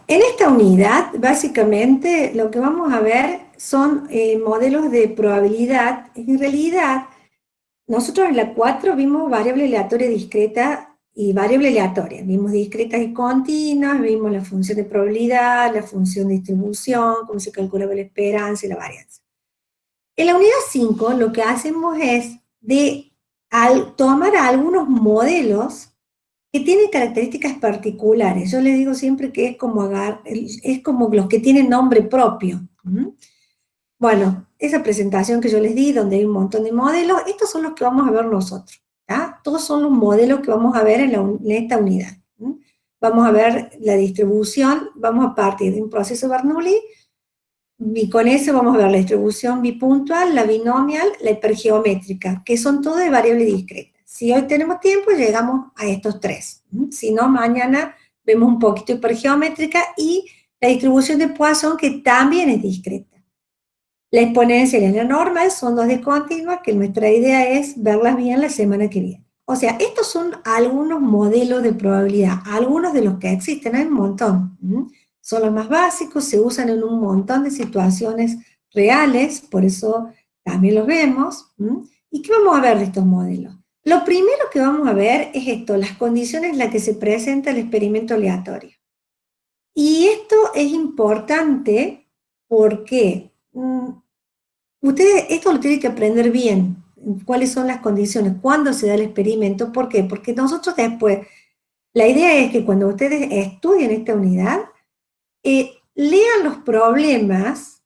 En esta unidad, básicamente, lo que vamos a ver son modelos de probabilidad. En realidad, nosotros en la 4 vimos variable aleatoria discreta y variable aleatoria. Vimos discretas y continuas, vimos la función de probabilidad, la función de distribución, cómo se calculaba la esperanza y la varianza. En la unidad 5 lo que hacemos es tomar algunos modelos que tienen características particulares. Yo les digo siempre que es como los que tienen nombre propio. Bueno, esa presentación que yo les di, donde hay un montón de modelos, estos son los que vamos a ver nosotros. ¿tá? Todos son los modelos que vamos a ver en esta unidad. Vamos a ver la distribución, vamos a partir de un proceso Bernoulli, y con eso vamos a ver la distribución bipuntual, la binomial, la hipergeométrica, que son todas de variable discreta. Si hoy tenemos tiempo, llegamos a estos tres. Si no, mañana vemos un poquito hipergeométrica y la distribución de Poisson, que también es discreta. La exponencial y la normal son dos de continua, que nuestra idea es verlas bien la semana que viene. O sea, estos son algunos modelos de probabilidad, algunos de los que existen, hay un montón. Son los más básicos, se usan en un montón de situaciones reales, por eso también los vemos. ¿Y qué vamos a ver de estos modelos? Lo primero que vamos a ver es esto, las condiciones en las que se presenta el experimento aleatorio. Y esto es importante porque ustedes esto lo tienen que aprender bien, cuáles son las condiciones, cuándo se da el experimento, ¿por qué? Porque nosotros después, la idea es que cuando ustedes estudien esta unidad, lean los problemas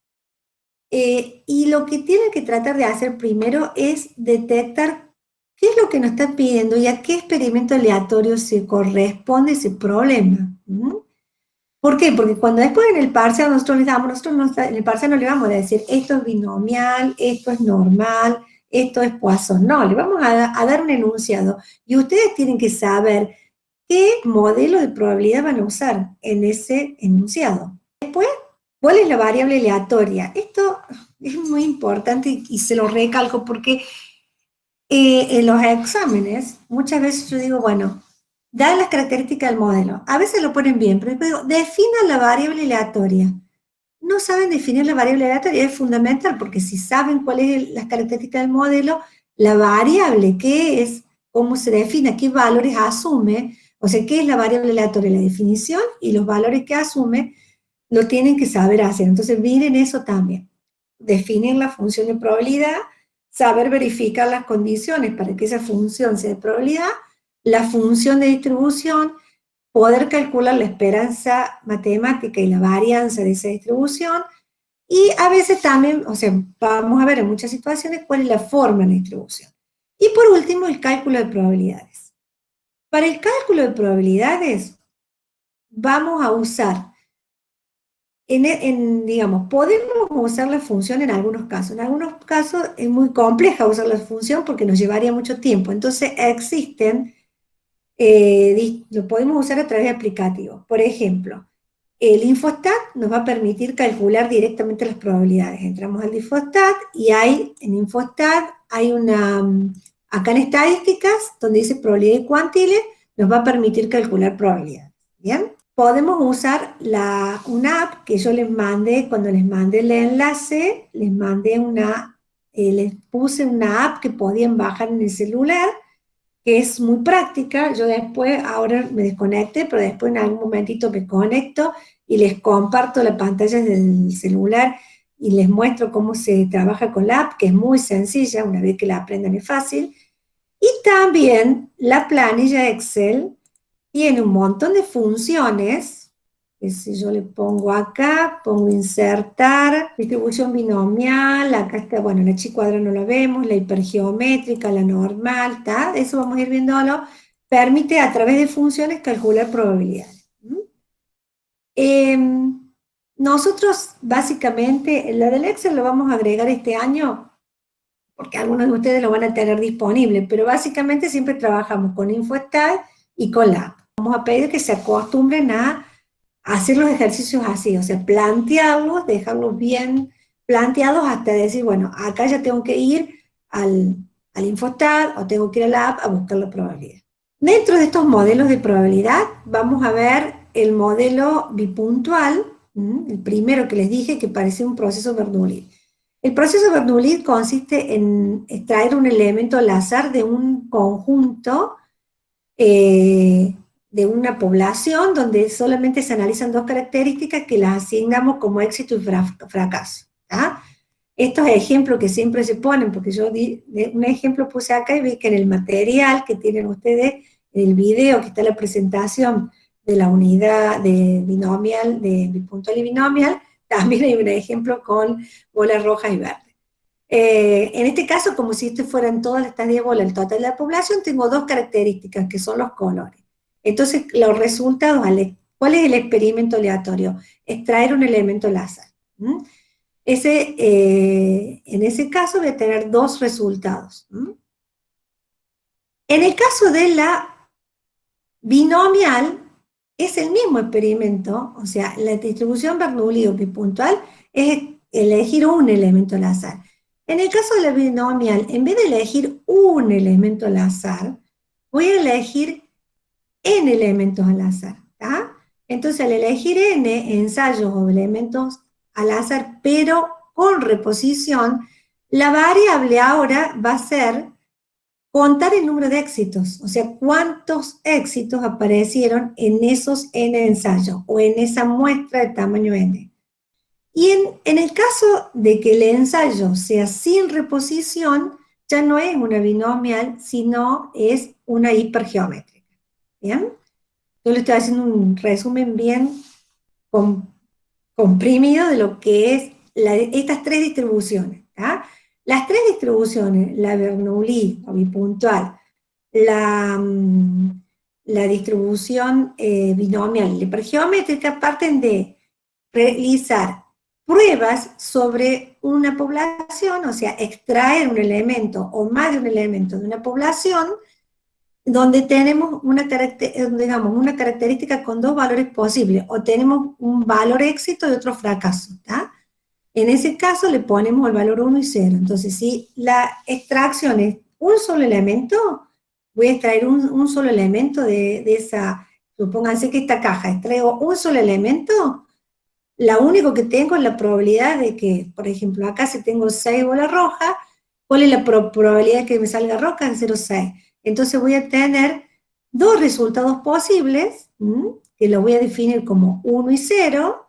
y lo que tienen que tratar de hacer primero es detectar qué es lo que nos está pidiendo y a qué experimento aleatorio se corresponde ese problema. ¿Por qué? Porque cuando después en el parcial en el parcial no le vamos a decir esto es binomial, esto es normal, esto es Poisson. No, le vamos a dar un enunciado y ustedes tienen que saber qué modelo de probabilidad van a usar en ese enunciado. Después, ¿cuál es la variable aleatoria? Esto es muy importante y se lo recalco porque en los exámenes muchas veces yo digo, bueno, dadas las características del modelo, a veces lo ponen bien, pero después digo, definan la variable aleatoria. No saben definir la variable aleatoria, es fundamental, porque si saben cuáles son las características del modelo, la variable, qué es, cómo se define, qué valores asume, o sea, qué es la variable aleatoria, la definición y los valores que asume, lo tienen que saber hacer. Entonces, miren eso también. Definir la función de probabilidad, saber verificar las condiciones para que esa función sea de probabilidad, la función de distribución, poder calcular la esperanza matemática y la varianza de esa distribución, y a veces también, o sea, vamos a ver en muchas situaciones cuál es la forma de la distribución. Y por último, el cálculo de probabilidades. Para el cálculo de probabilidades, vamos a usar, digamos, podemos usar la función en algunos casos. En algunos casos es muy compleja usar la función porque nos llevaría mucho tiempo. Entonces existen lo podemos usar a través de aplicativos. Por ejemplo, el Infostat nos va a permitir calcular directamente las probabilidades. Entramos al Infostat y en Infostat hay acá en estadísticas, donde dice probabilidad y cuantiles, nos va a permitir calcular probabilidades. ¿Bien? Podemos usar una app que yo les mandé, cuando les mandé el enlace, les puse una app que podían bajar en el celular, que es muy práctica. Yo después, ahora me desconecté, pero después en algún momentito me conecto y les comparto la pantalla del celular y les muestro cómo se trabaja con la app, que es muy sencilla, una vez que la aprendan es fácil. Y también la planilla Excel tiene un montón de funciones, que si yo le pongo acá, pongo insertar, distribución binomial, acá está, bueno, la chi-cuadrada no la vemos, la hipergeométrica, la normal, ¿está? Eso vamos a ir viéndolo, permite a través de funciones calcular probabilidades. Nosotros, básicamente, la del Excel lo vamos a agregar este año, porque algunos de ustedes lo van a tener disponible, pero básicamente siempre trabajamos con Infostat y con la app. Vamos a pedir que se acostumbren a hacer los ejercicios así, o sea, plantearlos, dejarlos bien planteados hasta decir, bueno, acá ya tengo que ir al Infostat o tengo que ir a la app a buscar la probabilidad. Dentro de estos modelos de probabilidad vamos a ver el modelo bipuntual, el primero que les dije que parecía un proceso Bernoulli. El proceso Bernoulli consiste en extraer un elemento al azar de un conjunto de una población donde solamente se analizan dos características que las asignamos como éxito y fracaso. ¿Tá? Estos ejemplos que siempre se ponen, porque yo un ejemplo puse acá y vi que en el material que tienen ustedes, en el video que está la presentación de la unidad de binomial, de bipuntual y binomial, también hay un ejemplo con bolas rojas y verdes. En este caso, como si estas fueran todas estas 10 bolas, el total de la población, tengo dos características, que son los colores. Entonces, los resultados, ¿cuál es el experimento aleatorio? Extraer un elemento al azar. En ese caso voy a tener dos resultados. En el caso de la binomial, es el mismo experimento, o sea, la distribución Bernoulli o bipuntual es elegir un elemento al azar. En el caso de la binomial, en vez de elegir un elemento al azar, voy a elegir n elementos al azar. ¿tá? Entonces, al elegir n ensayos o elementos al azar, pero con reposición, la variable ahora va a ser contar el número de éxitos, o sea, cuántos éxitos aparecieron en esos n ensayos o en esa muestra de tamaño n. Y en el caso de que el ensayo sea sin reposición, ya no es una binomial, sino es una hipergeométrica. ¿Bien? Yo le estoy haciendo un resumen bien comprimido de lo que es estas tres distribuciones. ¿tá? Las tres distribuciones, la Bernoulli o bipuntual, la, la distribución binomial y hipergeométrica, parten de realizar pruebas sobre una población, o sea, extraer un elemento o más de un elemento de una población, donde tenemos digamos, una característica con dos valores posibles, o tenemos un valor éxito y otro fracaso. ¿tá? En ese caso le ponemos el valor 1 y 0. Entonces, si la extracción es un solo elemento, voy a extraer un solo elemento de esa, supónganse que esta caja, extraigo un solo elemento, lo único que tengo es la probabilidad de que, por ejemplo, acá si tengo 6 bolas rojas, ¿cuál es la probabilidad de que me salga roja? En 0,6. Entonces voy a tener dos resultados posibles, que los voy a definir como 1 y 0,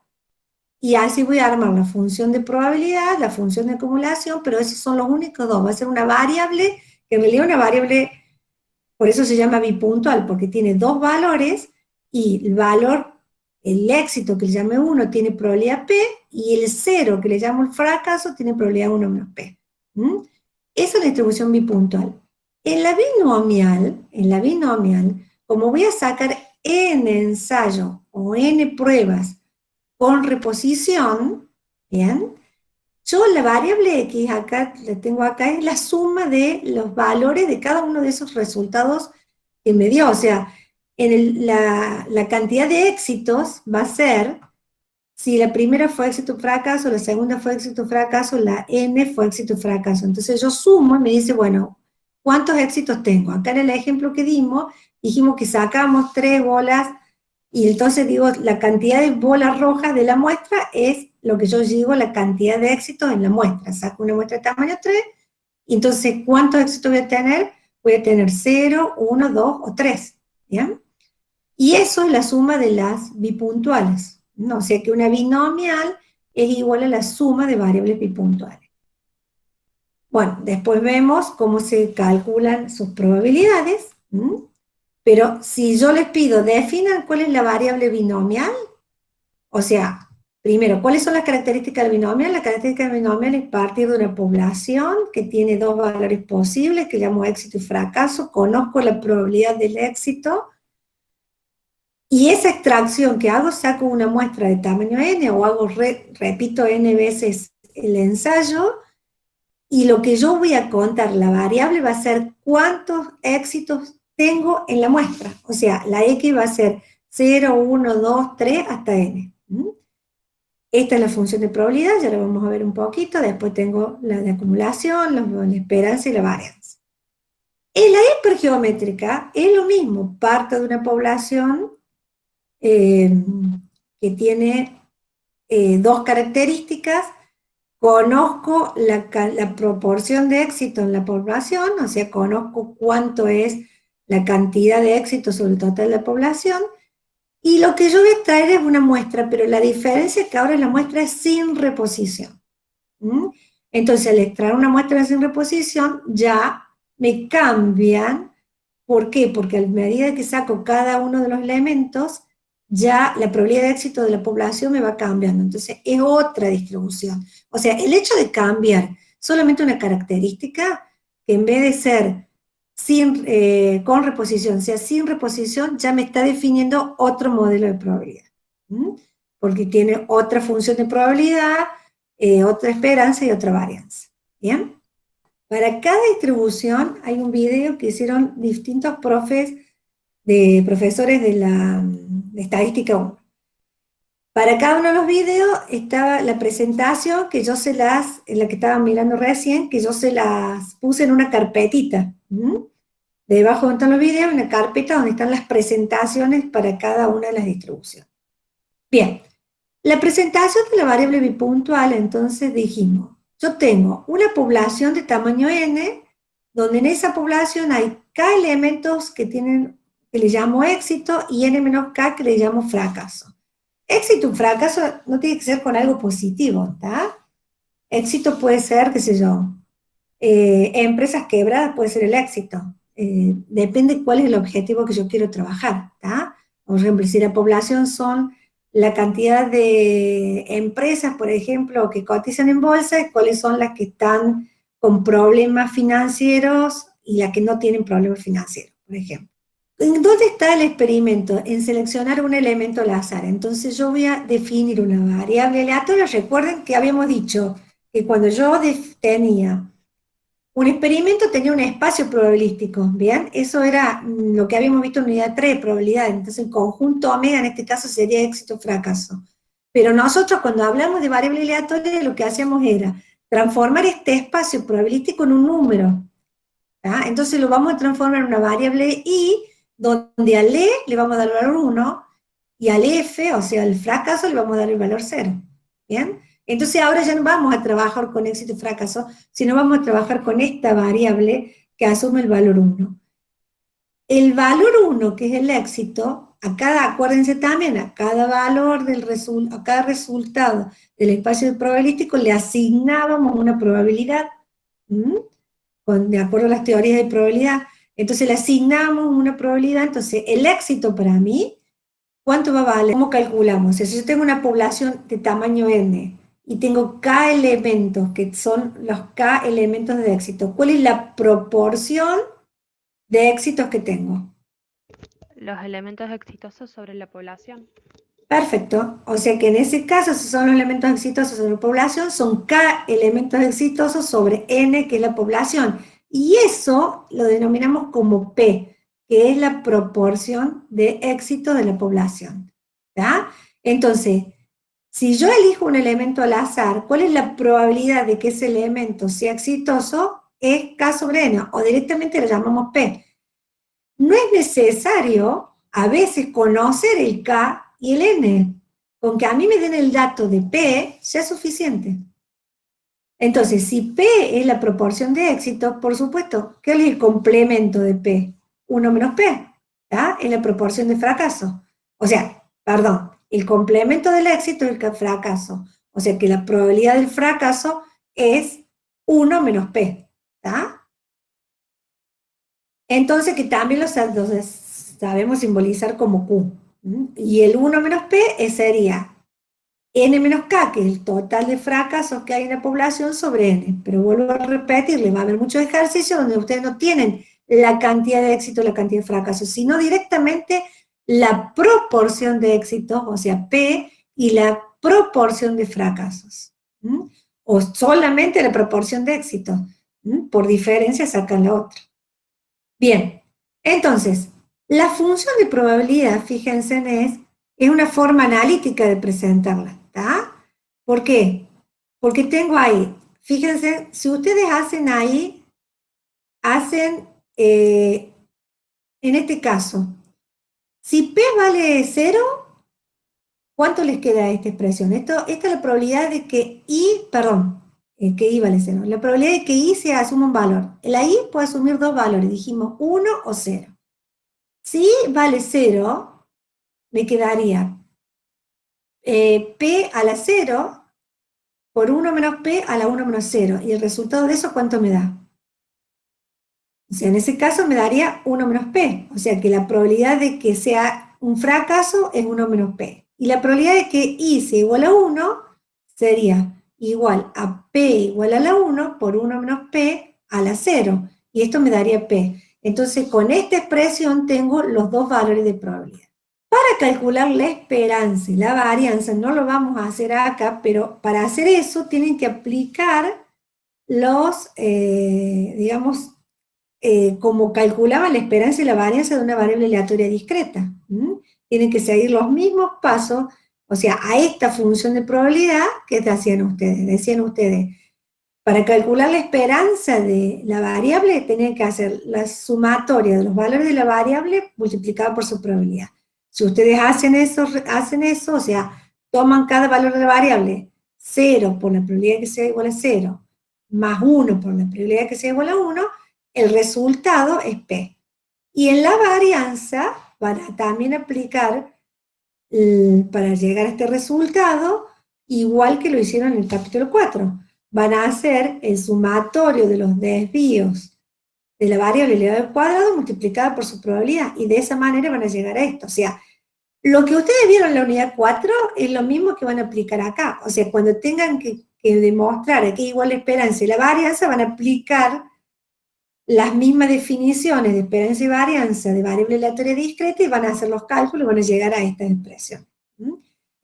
y así voy a armar la función de probabilidad, la función de acumulación, pero esos son los únicos dos. Va a ser una variable, que en realidad es una variable, por eso se llama bipuntual, porque tiene dos valores, y el valor, el éxito que le llame 1 tiene probabilidad P, y el 0 que le llamo el fracaso tiene probabilidad 1 menos P. Esa es la distribución bipuntual. En la binomial, como voy a sacar n ensayos o n pruebas con reposición, ¿bien? Yo la variable X acá, la tengo acá, es la suma de los valores de cada uno de esos resultados que me dio. O sea, la cantidad de éxitos va a ser, si la primera fue éxito fracaso, la segunda fue éxito fracaso, la N fue éxito fracaso. Entonces yo sumo y me dice, bueno, ¿cuántos éxitos tengo? Acá en el ejemplo que dimos, dijimos que sacamos 3 bolas, y entonces digo, la cantidad de bolas rojas de la muestra es lo que yo digo, la cantidad de éxitos en la muestra. Saco una muestra de tamaño 3, y entonces, ¿cuántos éxitos voy a tener? Voy a tener 0, 1, 2 o 3, ¿bien? Y eso es la suma de las bipuntuales, ¿no? O sea que una binomial es igual a la suma de variables bipuntuales. Bueno, después vemos cómo se calculan sus probabilidades, pero si yo les pido, definan cuál es la variable binomial, o sea, primero, ¿cuáles son las características del binomial? La característica del binomial es partir de una población que tiene dos valores posibles, que llamo éxito y fracaso, conozco la probabilidad del éxito, y esa extracción que hago, saco una muestra de tamaño n, o hago, repito n veces el ensayo, y lo que yo voy a contar, la variable va a ser cuántos éxitos tengo en la muestra. O sea, la X va a ser 0, 1, 2, 3, hasta n. Esta es la función de probabilidad, ya la vamos a ver un poquito. Después tengo la de acumulación, la esperanza y la varianza. En la hipergeométrica es lo mismo, parte de una población eh, que tiene dos características. Conozco la proporción de éxito en la población, o sea, conozco cuánto es la cantidad de éxito sobre el total de la población, y lo que yo voy a extraer es una muestra, pero la diferencia es que ahora la muestra es sin reposición. ¿Mm? Entonces, al extraer una muestra sin reposición, ya me cambian. ¿Por qué? Porque a medida que saco cada uno de los elementos, ya la probabilidad de éxito de la población me va cambiando. Entonces, es otra distribución. O sea, el hecho de cambiar solamente una característica, que en vez de ser con reposición, sea sin reposición, ya me está definiendo otro modelo de probabilidad. ¿Mm? Porque tiene otra función de probabilidad, otra esperanza y otra varianza. ¿Bien? Para cada distribución hay un video que hicieron distintos profesores de estadística 1. Para cada uno de los videos estaba la presentación que yo en la que estaban mirando recién, que yo se las puse en una carpetita. ¿Mm? Debajo de todos los videos, una carpeta donde están las presentaciones para cada una de las distribuciones. Bien, la presentación de la variable bipuntual, entonces dijimos, yo tengo una población de tamaño n, donde en esa población hay k elementos que le llamo éxito, y n menos k que le llamo fracaso. Éxito y fracaso no tiene que ser con algo positivo, ¿está? Éxito puede ser, qué sé yo, empresas quebradas puede ser el éxito. Depende cuál es el objetivo que yo quiero trabajar, ¿está? Por ejemplo, si la población son la cantidad de empresas, por ejemplo, que cotizan en bolsa, y cuáles son las que están con problemas financieros y las que no tienen problemas financieros, por ejemplo. ¿En dónde está el experimento? En seleccionar un elemento al azar. Entonces yo voy a definir una variable aleatoria. Recuerden que habíamos dicho que cuando yo tenía un experimento, tenía un espacio probabilístico, ¿bien? Eso era lo que habíamos visto en unidad 3, probabilidad. Entonces el conjunto omega en este caso sería éxito o fracaso. Pero nosotros cuando hablamos de variable aleatoria, lo que hacíamos era transformar este espacio probabilístico en un número. ¿Ah? Entonces lo vamos a transformar en una variable i, donde al e le vamos a dar el valor 1, y al f, o sea, al fracaso, le vamos a dar el valor 0. ¿Bien? Entonces ahora ya no vamos a trabajar con éxito y fracaso, sino vamos a trabajar con esta variable que asume el valor 1. El valor 1, que es el éxito, acuérdense también, a cada valor a cada resultado del espacio probabilístico le asignábamos una probabilidad. ¿Mm? De acuerdo a las teorías de probabilidad. Entonces le asignamos una probabilidad, entonces el éxito para mí, ¿cuánto va a valer? ¿Cómo calculamos? Si yo tengo una población de tamaño n y tengo k elementos, que son los k elementos de éxito, ¿cuál es la proporción de éxitos que tengo? Los elementos exitosos sobre la población. Perfecto. O sea que en ese caso, si son los elementos exitosos sobre la población, son K elementos exitosos sobre N, que es la población. Y eso lo denominamos como P, que es la proporción de éxito de la población. ¿Tá? Entonces, si yo elijo un elemento al azar, ¿cuál es la probabilidad de que ese elemento sea exitoso? Es K sobre N, o directamente lo llamamos P. No es necesario a veces conocer el K y el N. Con que a mí me den el dato de P, ya es suficiente. Entonces, si P es la proporción de éxito, por supuesto, ¿qué es el complemento de P? 1 menos P, ¿tá? Es la proporción de fracaso. O sea, perdón, el complemento del éxito es el fracaso. O sea que la probabilidad del fracaso es 1 menos P, ¿tá? Entonces, que también los sabemos simbolizar como Q. Y el 1 menos P sería N menos K, que es el total de fracasos que hay en la población sobre N. Pero vuelvo a repetirle, va a haber muchos ejercicios donde ustedes no tienen la cantidad de éxito, la cantidad de fracasos, sino directamente la proporción de éxitos, o sea, P, y la proporción de fracasos. O solamente la proporción de éxitos. Por diferencia sacan la otra. Bien, entonces, la función de probabilidad, fíjense, es una forma analítica de presentarla, ¿está? ¿Por qué? Porque tengo ahí, fíjense, si ustedes hacen ahí, hacen, en este caso, si P vale 0, ¿Cuánto les queda a esta expresión? Esta es la probabilidad de que que I vale 0. La probabilidad de que I se asuma un valor. La I puede asumir dos valores, dijimos 1 o 0. Si I vale 0, me quedaría P a la 0 por 1 menos P a la 1 menos 0. ¿Y el resultado de eso cuánto me da? O sea, en ese caso me daría 1 menos P. O sea que la probabilidad de que sea un fracaso es 1 menos P. Y la probabilidad de que I sea igual a 1 sería igual a P igual a la 1 por 1 menos P a la 0. Y esto me daría P. Entonces, con esta expresión tengo los dos valores de probabilidad. Para calcular la esperanza y la varianza, no lo vamos a hacer acá, pero para hacer eso tienen que aplicar los, digamos, como calculaban la esperanza y la varianza de una variable aleatoria discreta. Tienen que seguir los mismos pasos, o sea, a esta función de probabilidad que decían ustedes. Para calcular la esperanza de la variable, tenían que hacer la sumatoria de los valores de la variable multiplicada por su probabilidad. Si ustedes hacen eso, o sea, toman cada valor de la variable, 0 por la probabilidad que sea igual a 0, más 1 por la probabilidad que sea igual a 1, el resultado es P. Y en la varianza van a también aplicar, para llegar a este resultado, igual que lo hicieron en el capítulo 4. Van a hacer el sumatorio de los desvíos de la variable elevada al cuadrado multiplicada por su probabilidad, y de esa manera van a llegar a esto. O sea, lo que ustedes vieron en la unidad 4 es lo mismo que van a aplicar acá. O sea, cuando tengan que demostrar aquí igual la esperanza y la varianza, van a aplicar las mismas definiciones de esperanza y varianza de variable aleatoria discreta y van a hacer los cálculos y van a llegar a esta expresión.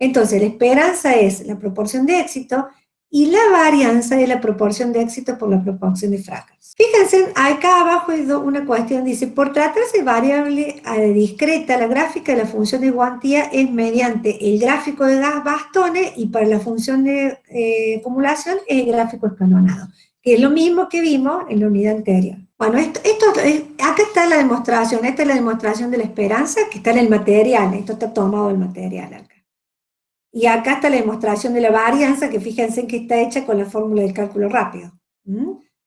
Entonces, la esperanza es la proporción de éxito y la varianza es la proporción de éxito por la proporción de fracaso. Fíjense, acá abajo hay una cuestión, dice, por tratarse de variable discreta, la gráfica de la función de cuantía es mediante el gráfico de gas bastones y para la función de acumulación es el gráfico escalonado, que es lo mismo que vimos en la unidad anterior. Bueno, acá está la demostración, esta es la demostración de la esperanza que está en el material, esto está tomado del material acá. Y acá está la demostración de la varianza, que fíjense que está hecha con la fórmula del cálculo rápido.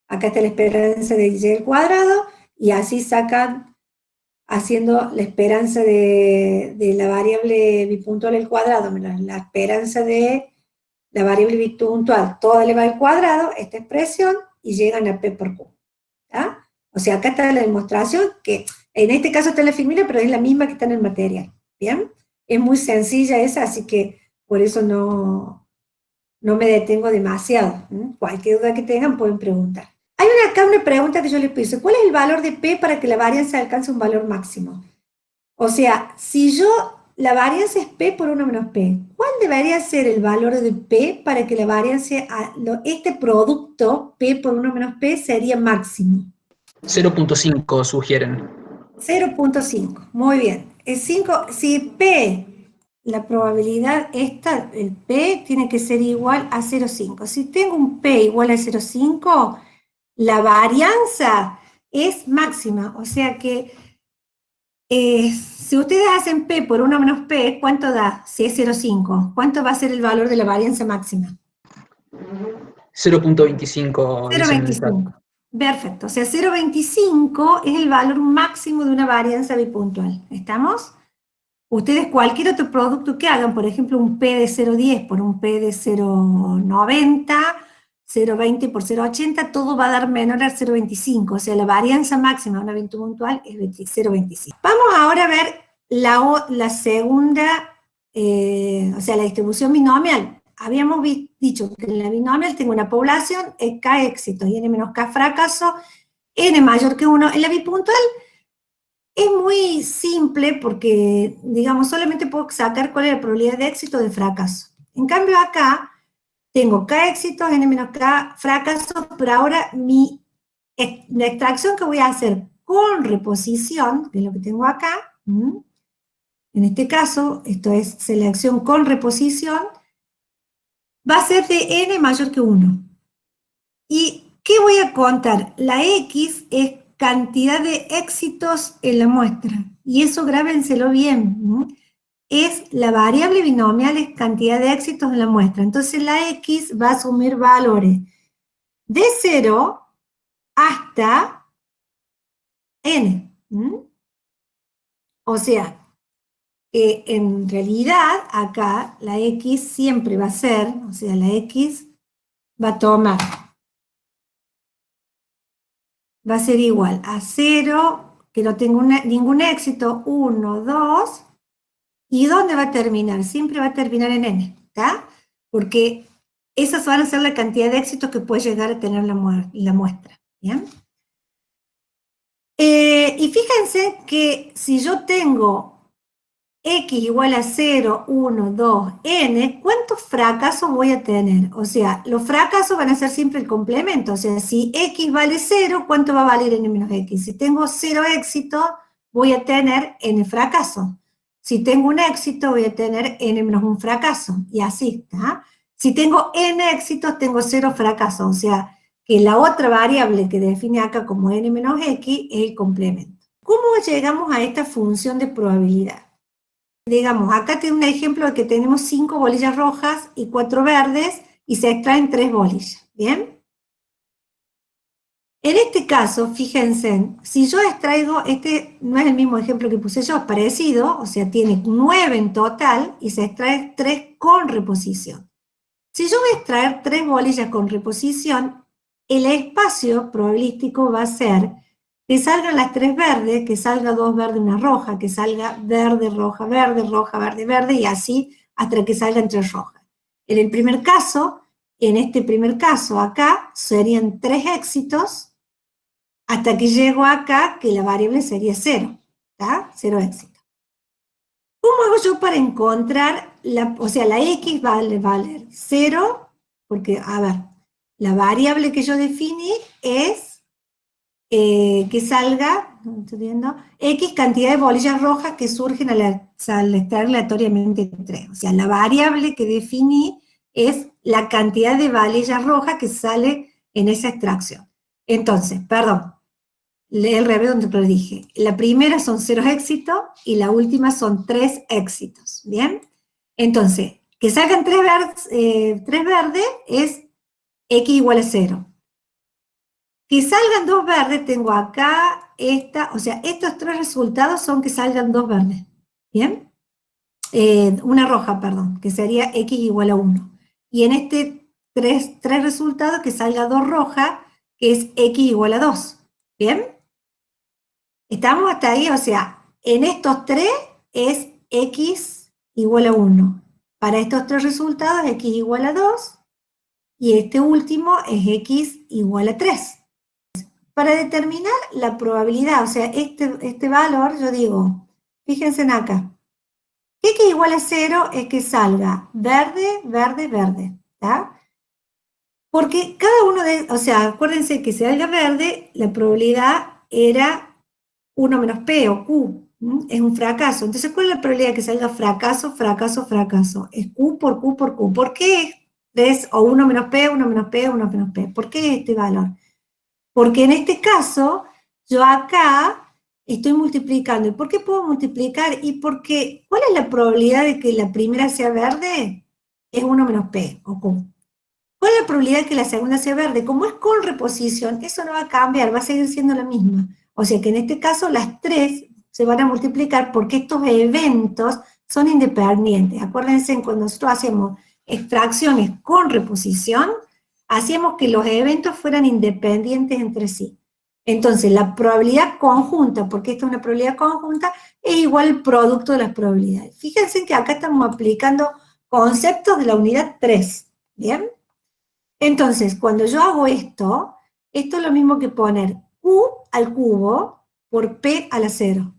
Acá está la esperanza de y al cuadrado, y así sacan, haciendo la esperanza de la variable bipuntual al cuadrado, menos la esperanza de la variable bipuntual, toda elevada al cuadrado, esta expresión, y llegan a P por Q. ¿Tá? O sea, acá está la demostración, que en este caso está en la fórmula, pero es la misma que está en el material. ¿Bien? Es muy sencilla esa, así que por eso no me detengo demasiado. Cualquier duda que tengan pueden preguntar. Hay acá una pregunta que yo les puse. ¿Cuál es el valor de P para que la varianza alcance un valor máximo? O sea, si la varianza es P por 1 menos P, ¿cuál debería ser el valor de P para que la varianza, este producto P por 1 menos P sería máximo? 0.5 sugieren. 0.5, muy bien. Es 5, si P, la probabilidad esta, el P tiene que ser igual a 0.5. Si tengo un P igual a 0.5, la varianza es máxima. O sea que si ustedes hacen P por 1 menos P, ¿cuánto da? Si es 0.5, ¿cuánto va a ser el valor de la varianza máxima? 0.25 dicen en el chat. 0.25. Perfecto, o sea, 0.25 es el valor máximo de una varianza bipuntual. ¿Estamos? Ustedes cualquier otro producto que hagan, por ejemplo, un P de 0.10 por un P de 0.90, 0.20 por 0.80, todo va a dar menor al 0.25, o sea, la varianza máxima de una bipuntual es 0.25. Vamos ahora a ver la segunda, o sea, la distribución binomial. Habíamos dicho que en la binomial tengo una población, K éxitos y N menos K fracaso, N mayor que 1. En la bipuntual es muy simple porque, digamos, solamente puedo sacar cuál es la probabilidad de éxito o de fracaso. En cambio acá tengo K éxitos, N menos K fracaso, pero ahora la extracción que voy a hacer con reposición, que es lo que tengo acá, en este caso, esto es selección con reposición, va a ser de N mayor que 1. ¿Y qué voy a contar? La X es cantidad de éxitos en la muestra, y eso grábenselo bien. es la variable binomial, es cantidad de éxitos en la muestra. Entonces la X va a asumir valores de 0 hasta N. O sea, en realidad acá la X siempre va a ser, o sea, la X va a tomar, va a ser igual a 0, que no tengo ningún éxito, 1, 2, ¿y dónde va a terminar? Siempre va a terminar en N, ¿está? Porque esas van a ser la cantidad de éxitos que puede llegar a tener la muestra, ¿bien? Y fíjense que si yo tengo X igual a 0, 1, 2, N, ¿cuántos fracasos voy a tener? O sea, los fracasos van a ser siempre el complemento. O sea, si X vale 0, ¿cuánto va a valer N menos X? Si tengo 0 éxito, voy a tener N fracaso. Si tengo un éxito, voy a tener N menos un fracaso. Y así, ¿está? Si tengo N éxitos, tengo 0 fracasos. O sea, que la otra variable que define acá como N menos X es el complemento. ¿Cómo llegamos a esta función de probabilidad? Digamos, acá tengo un ejemplo de que tenemos 5 bolillas rojas y 4 verdes y se extraen 3 bolillas, ¿bien? En este caso, fíjense, si yo extraigo, este no es el mismo ejemplo que puse yo, es parecido, o sea, tiene 9 en total y se extrae 3 con reposición. Si yo voy a extraer 3 bolillas con reposición, el espacio probabilístico va a ser que salgan las 3 verdes, que salga 2 verdes y una roja, que salga verde, roja, verde, verde, y así hasta que salgan 3 rojas. En el primer caso, en este primer caso acá, serían 3 éxitos, hasta que llego acá, que la variable sería 0, ¿está? 0 éxitos. ¿Cómo hago yo para encontrar, o sea, la X vale valer 0, porque, a ver, la variable que yo definí es que salga, no estoy viendo, X cantidad de bolillas rojas que surgen al extraer aleatoriamente 3. O sea, la variable que definí es la cantidad de bolillas rojas que sale en esa extracción. Entonces, perdón, lee el revés donde lo dije. La primera son 0 éxitos y la última son 3 éxitos, ¿bien? Entonces, que salgan 3 verdes es X igual a 0. Que salgan 2 verdes, tengo acá esta, o sea, estos 3 resultados son que salgan 2 verdes, ¿bien? Una roja, perdón, que sería X igual a 1. Y en este 3 resultados que salga 2 rojas, que es X igual a 2, ¿bien? Estamos hasta ahí, o sea, en estos 3 es X igual a 1. Para estos 3 resultados, X igual a 2, y este último es X igual a 3. Para determinar la probabilidad, o sea, este valor, yo digo, fíjense en acá, X igual a 0 es que salga verde, verde, verde, ¿está? Porque cada uno de, o sea, acuérdense que si salga verde, la probabilidad era 1 menos P o Q, es un fracaso. Entonces, ¿cuál es la probabilidad de que salga fracaso, fracaso, fracaso? Es Q por Q por Q. ¿Por qué es o 1 menos P, 1 menos P, 1 menos P? ¿Por qué este valor? Porque en este caso, yo acá estoy multiplicando. ¿Y por qué puedo multiplicar? Y porque, ¿cuál es la probabilidad de que la primera sea verde? Es 1 menos P, o Q. ¿Cuál es la probabilidad de que la segunda sea verde? Como es con reposición, eso no va a cambiar, va a seguir siendo la misma. O sea que en este caso las 3 se van a multiplicar porque estos eventos son independientes. Acuérdense, cuando nosotros hacemos extracciones con reposición, hacíamos que los eventos fueran independientes entre sí. Entonces, la probabilidad conjunta, porque esta es una probabilidad conjunta, es igual al producto de las probabilidades. Fíjense que acá estamos aplicando conceptos de la unidad 3, ¿bien? Entonces, cuando yo hago esto es lo mismo que poner Q al cubo por P a la 0.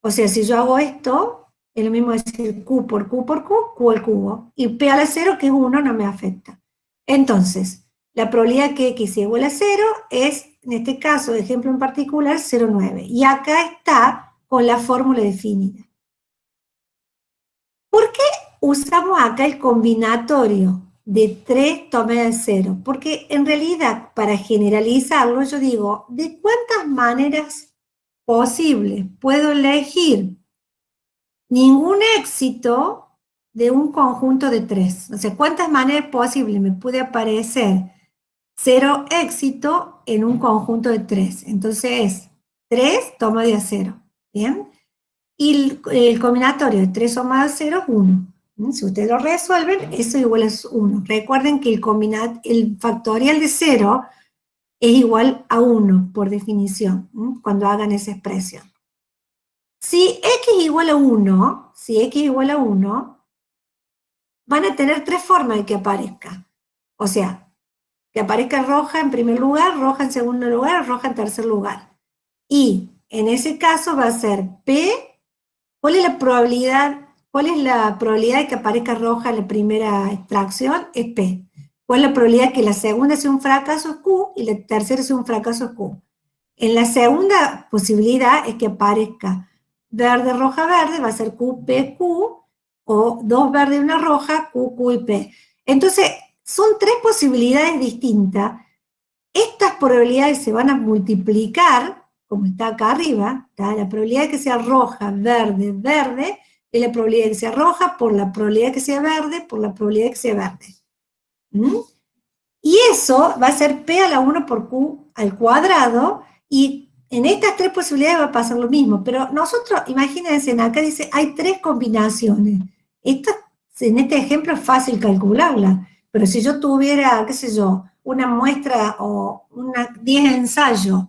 O sea, si yo hago esto, es lo mismo decir Q por Q por Q, Q al cubo. Y P a la 0, que es 1, no me afecta. Entonces, la probabilidad que X sea igual a 0 es, en este caso, de ejemplo en particular, 0,9. Y acá está con la fórmula definida. ¿Por qué usamos acá el combinatorio de 3 tomé de 0? Porque en realidad, para generalizarlo, yo digo, ¿de cuántas maneras posibles puedo elegir ningún éxito de un conjunto de 3. O sea, ¿cuántas maneras posibles me puede aparecer 0 éxito en un conjunto de 3? Entonces es 3 toma de a 0, ¿bien? Y el combinatorio de 3 sumado a 0 es 1. Si ustedes lo resuelven, eso igual es 1. Recuerden que el factorial de 0 es igual a 1, por definición, cuando hagan esa expresión. Si x igual a 1, van a tener 3 formas de que aparezca. O sea, que aparezca roja en primer lugar, roja en segundo lugar, roja en tercer lugar. Y en ese caso va a ser P. ¿Cuál es la probabilidad? ¿Cuál es la probabilidad de que aparezca roja en la primera extracción? Es P. ¿Cuál es la probabilidad de que la segunda sea un fracaso? Es Q, y la tercera sea un fracaso? Es Q. En la segunda posibilidad es que aparezca verde, roja, verde, va a ser Q, P, Q, o 2 verdes y una roja, Q, Q y P. Entonces, son 3 posibilidades distintas. Estas probabilidades se van a multiplicar, como está acá arriba, ¿tá? La probabilidad de que sea roja, verde, verde, es la probabilidad de que sea roja por la probabilidad de que sea verde, por la probabilidad de que sea verde. Y eso va a ser P a la 1 por Q al cuadrado, y en estas 3 posibilidades va a pasar lo mismo, pero nosotros, imagínense, acá dice, hay 3 combinaciones. En este ejemplo es fácil calcularla, pero si yo tuviera, qué sé yo, una muestra o 10 ensayos,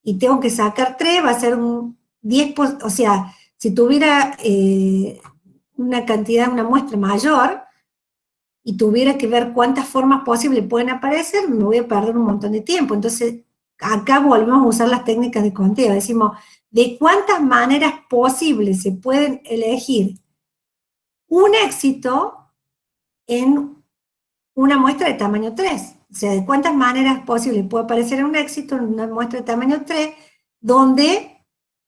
y tengo que sacar 3, va a ser un 10, o sea, si tuviera una cantidad, una muestra mayor, y tuviera que ver cuántas formas posibles pueden aparecer, me voy a perder un montón de tiempo. Entonces, acá volvemos a usar las técnicas de conteo. Decimos, ¿de cuántas maneras posibles se pueden elegir un éxito en una muestra de tamaño 3? O sea, ¿de cuántas maneras posibles puede aparecer un éxito en una muestra de tamaño 3 donde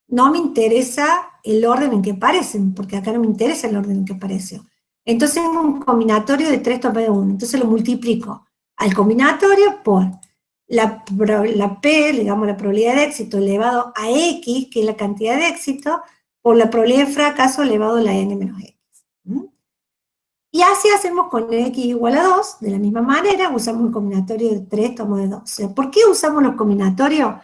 no me interesa el orden en que aparecen? Porque acá no me interesa el orden en que apareció. Entonces es un combinatorio de 3 toma de 1. Entonces lo multiplico al combinatorio por la P, digamos la probabilidad de éxito elevado a X, que es la cantidad de éxito, por la probabilidad de fracaso elevado a la N menos X. Y así hacemos con X igual a 2, de la misma manera, usamos un combinatorio de 3 toma de 2. O sea, ¿por qué usamos los combinatorios?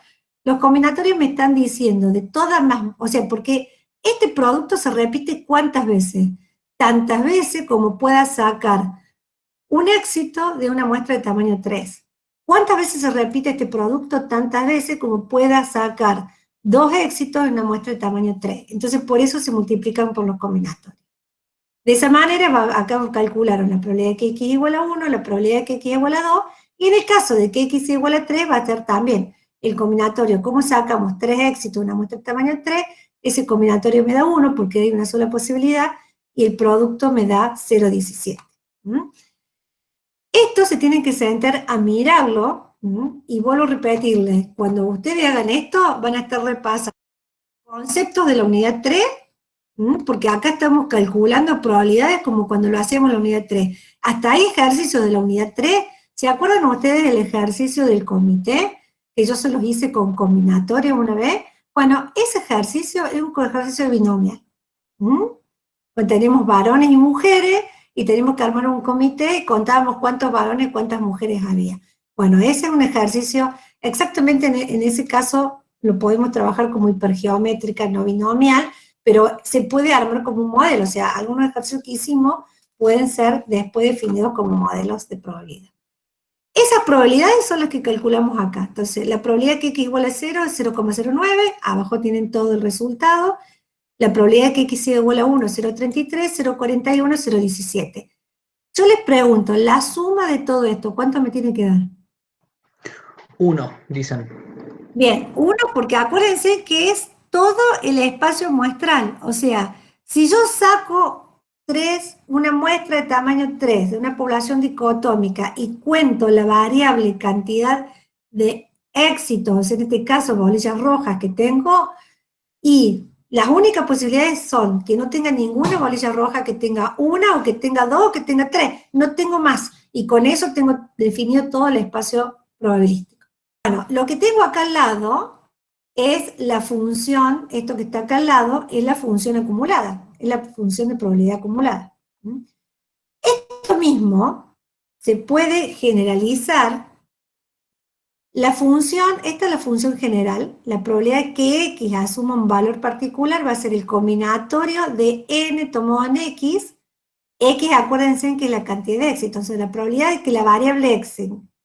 Los combinatorios me están diciendo de todas las, o sea, porque este producto se repite ¿cuántas veces? Tantas veces como pueda sacar un éxito de una muestra de tamaño 3. ¿Cuántas veces se repite este producto? Tantas veces como pueda sacar 2 éxitos en una muestra de tamaño 3. Entonces, por eso se multiplican por los combinatorios. De esa manera, acá calcularon la probabilidad de que x igual a 1, la probabilidad de que x igual a 2, y en el caso de que x igual a 3, va a ser también el combinatorio. ¿Cómo sacamos 3 éxitos de una muestra de tamaño 3? Ese combinatorio me da 1, porque hay una sola posibilidad, y el producto me da 0,17. Esto se tienen que sentar a mirarlo, y vuelvo a repetirles, cuando ustedes hagan esto, van a estar repasando conceptos de la unidad 3, porque acá estamos calculando probabilidades como cuando lo hacíamos en la unidad 3. Hasta hay ejercicios de la unidad 3. ¿Se acuerdan ustedes del ejercicio del comité? Que yo se los hice con combinatorio una vez. Bueno, ese ejercicio es un ejercicio binomial. Pues tenemos varones y mujeres, y tenemos que armar un comité, y contábamos cuántos varones y cuántas mujeres había. Bueno, ese es un ejercicio, exactamente en ese caso lo podemos trabajar como hipergeométrica, no binomial, pero se puede armar como un modelo. O sea, algunos ejercicios que hicimos pueden ser después definidos como modelos de probabilidad. Esas probabilidades son las que calculamos acá. Entonces, la probabilidad que x igual a 0 es 0,09, abajo tienen todo el resultado. La probabilidad de que x sea igual a 1 es 0,33, 0,41, 0,17. Yo les pregunto, la suma de todo esto, ¿cuánto me tiene que dar? 1, dicen. Bien, 1, porque acuérdense que es todo el espacio muestral. O sea, si yo saco 3, una muestra de tamaño 3 de una población dicotómica, y cuento la variable cantidad de éxitos, en este caso bolillas rojas que tengo, y las únicas posibilidades son que no tenga ninguna bolilla roja, que tenga una, o que tenga 2, o que tenga 3. No tengo más. Y con eso tengo definido todo el espacio probabilístico. Bueno, lo que tengo acá al lado es la función, esto que está acá al lado, es la función acumulada, es la función de probabilidad acumulada. Esto mismo se puede generalizar. La función, esta es la función general, la probabilidad de que X asuma un valor particular va a ser el combinatorio de n tomado en X. X, acuérdense que es la cantidad de X, entonces la probabilidad de que la variable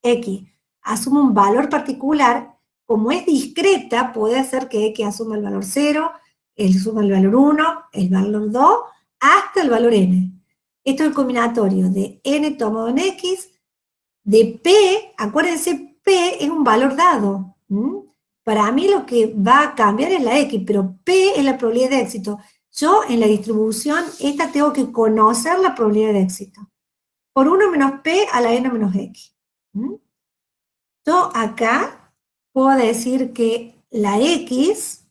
X asuma un valor particular, como es discreta, puede hacer que X asuma el valor 0, suma el valor 1, el valor 2, hasta el valor n. Esto es el combinatorio de n tomado en X, de P, acuérdense, P es un valor dado. Para mí lo que va a cambiar es la X, pero P es la probabilidad de éxito. Yo en la distribución, esta tengo que conocer la probabilidad de éxito. Por 1 menos P a la n menos X. Yo acá puedo decir que la X,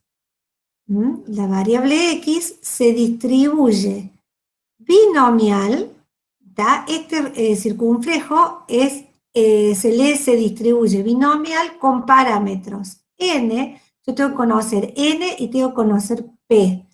la variable X, se distribuye binomial. Este circunflejo se distribuye binomial con parámetros n. Yo tengo que conocer n y tengo que conocer p.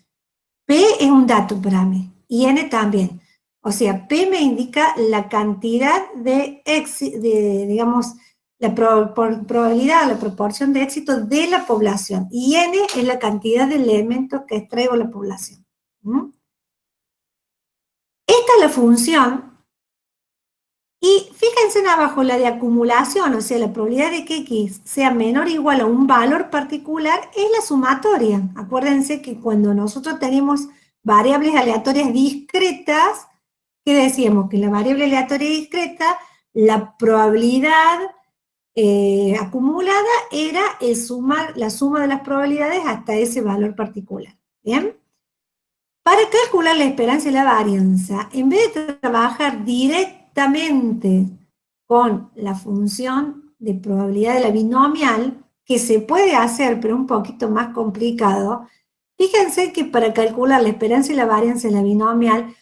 P es un dato para mí, y n también. O sea, P me indica la cantidad digamos, la probabilidad, la proporción de éxito de la población, y n es la cantidad de elementos que extraigo de la población. Esta es la función, y fíjense en abajo la de acumulación, o sea, la probabilidad de que X sea menor o igual a un valor particular es la sumatoria. Acuérdense que cuando nosotros tenemos variables aleatorias discretas, ¿qué decíamos? Que la variable aleatoria discreta, la probabilidad acumulada era la suma de las probabilidades hasta ese valor particular. ¿Bien? Para calcular la esperanza y la varianza, en vez de trabajar directamente con la función de probabilidad de la binomial, que se puede hacer, pero un poquito más complicado, fíjense que para calcular la esperanza y la varianza de la binomial,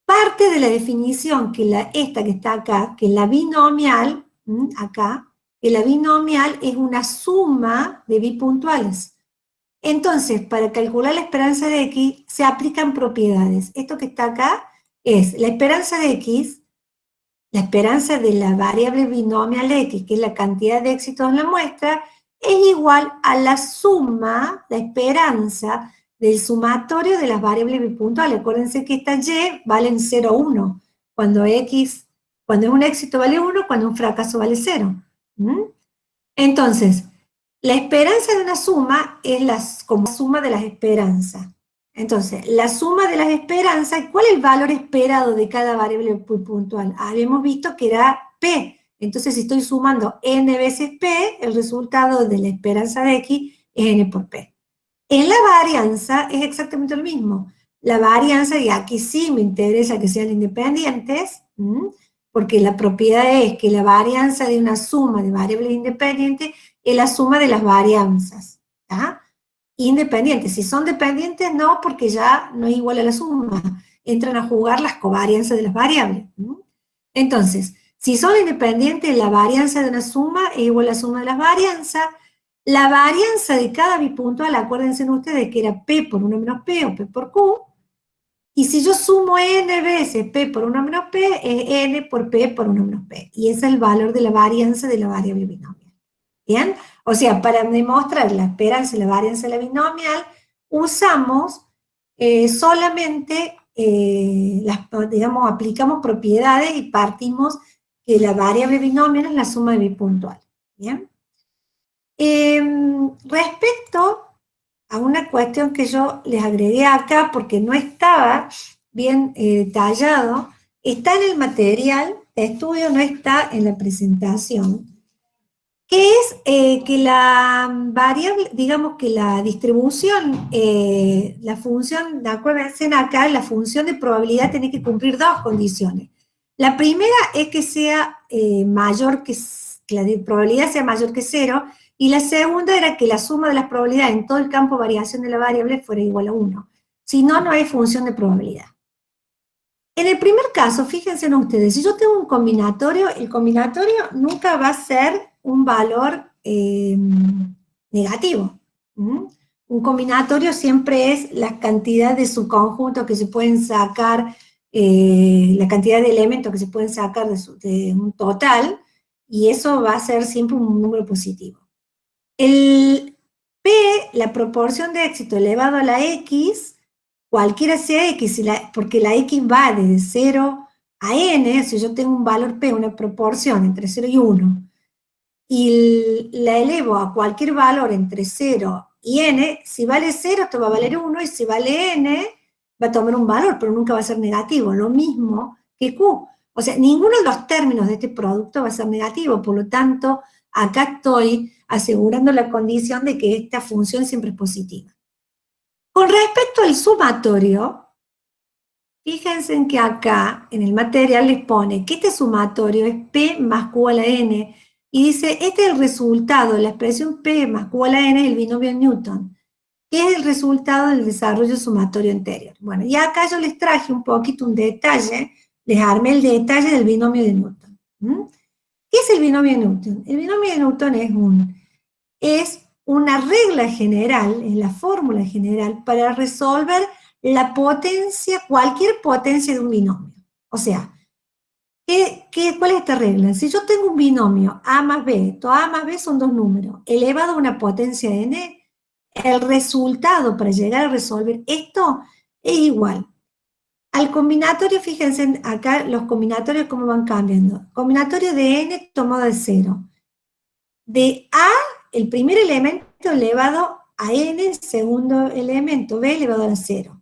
parte de la definición que esta que está acá, que la binomial, acá, que la binomial es una suma de bipuntuales. Entonces, para calcular la esperanza de X, se aplican propiedades. Esto que está acá es la esperanza de X, la esperanza de la variable binomial X, que es la cantidad de éxitos en la muestra, es igual a la suma, la esperanza del sumatorio de las variables bipuntuales. Acuérdense que estas Y valen 0, 1. Cuando es un éxito vale 1, cuando un fracaso vale 0. Entonces, la esperanza de una suma es como suma de las esperanzas. Entonces, la suma de las esperanzas, ¿cuál es el valor esperado de cada variable puntual? Habíamos visto que era P. Entonces, si estoy sumando n veces P, el resultado de la esperanza de X es n por P. En la varianza es exactamente lo mismo. La varianza, y aquí sí me interesa que sean independientes, porque la propiedad es que la varianza de una suma de variables independientes es la suma de las varianzas, ¿tá? Independientes. Si son dependientes, no, porque ya no es igual a la suma. Entran a jugar las covarianzas de las variables. Entonces, si son independientes, la varianza de una suma es igual a la suma de las varianzas. La varianza de cada bipuntual, acuérdense ustedes que era P por 1 menos P o P por Q, y si yo sumo n veces P por 1 menos P, es n por P por 1 menos P. Y ese es el valor de la varianza de la variable binomial. ¿Bien? O sea, para demostrar la esperanza y la varianza de la binomial, usamos solamente, digamos, aplicamos propiedades y partimos que la variable binomial es la suma de bipuntual. ¿Bien? Respecto a una cuestión que yo les agregué acá porque no estaba bien detallado, está en el material de estudio, no está en la presentación, que es que la variable, digamos que la distribución, la función, acuérdense acá, la función de probabilidad tiene que cumplir dos condiciones. La primera es que sea mayor que la probabilidad sea mayor que 0, y la segunda era que la suma de las probabilidades en todo el campo de variación de la variable fuera igual a 1. Si no, no hay función de probabilidad. En el primer caso, fíjense en ustedes, si yo tengo un combinatorio, el combinatorio nunca va a ser un valor negativo. ¿Mm? Un combinatorio siempre es la cantidad de subconjuntos que se pueden sacar, la cantidad de elementos que se pueden sacar de un total, y eso va a ser siempre un número positivo. El P, la proporción de éxito elevado a la X, cualquiera sea X, porque la X va desde 0 a N, si yo tengo un valor P, una proporción entre 0 y 1, y la elevo a cualquier valor entre 0 y n, si vale 0, esto va a valer 1, y si vale n, va a tomar un valor, pero nunca va a ser negativo, lo mismo que q. O sea, ninguno de los términos de este producto va a ser negativo, por lo tanto, acá estoy asegurando la condición de que esta función siempre es positiva. Con respecto al sumatorio, fíjense en que acá, en el material, les pone que este sumatorio es P más Q a la N, y dice, este es el resultado, la expresión P más Q a la N es el binomio de Newton, que es el resultado del desarrollo sumatorio anterior. Bueno, y acá yo les traje un poquito un detalle, les armé el detalle del binomio de Newton. ¿Qué es el binomio de Newton? El binomio de Newton es una regla general, es la fórmula general para resolver la potencia, cualquier potencia de un binomio. O sea, ¿cuál es esta regla? Si yo tengo un binomio A más B, A más B son dos números, elevado a una potencia n, el resultado para llegar a resolver esto es igual al combinatorio. Fíjense acá los combinatorios cómo van cambiando. Combinatorio de n tomado de 0. De A, el primer elemento elevado a n, el segundo elemento B elevado a 0.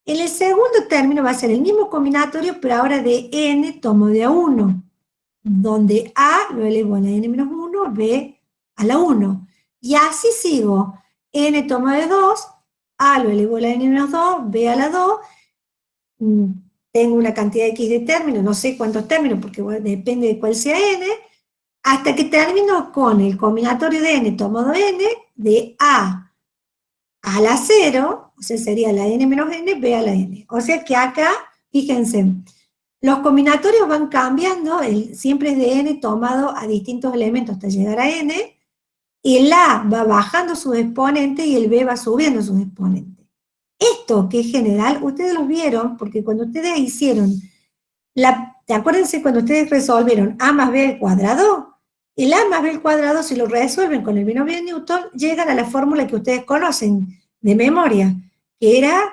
En el segundo término va a ser el mismo combinatorio, pero ahora de n tomo de a 1, donde A lo elevo a la n menos 1, B a la 1. Y así sigo. N tomo de 2, A lo elevo a la n menos 2, B a la 2. Tengo una cantidad X de términos, no sé cuántos términos, porque bueno, depende de cuál sea n, hasta que termino con el combinatorio de n tomado n, de A a la 0, o sea, sería la n menos n, b a la n. O sea que acá, fíjense, los combinatorios van cambiando, siempre es de n tomado a distintos elementos hasta llegar a n, y el A va bajando sus exponentes y el B va subiendo sus exponentes. Esto que es general, ustedes lo vieron, porque cuando ustedes hicieron, acuérdense cuando ustedes resolvieron A más B al cuadrado, el A más B al cuadrado, si lo resuelven con el binomio de Newton, llegan a la fórmula que ustedes conocen de memoria, que era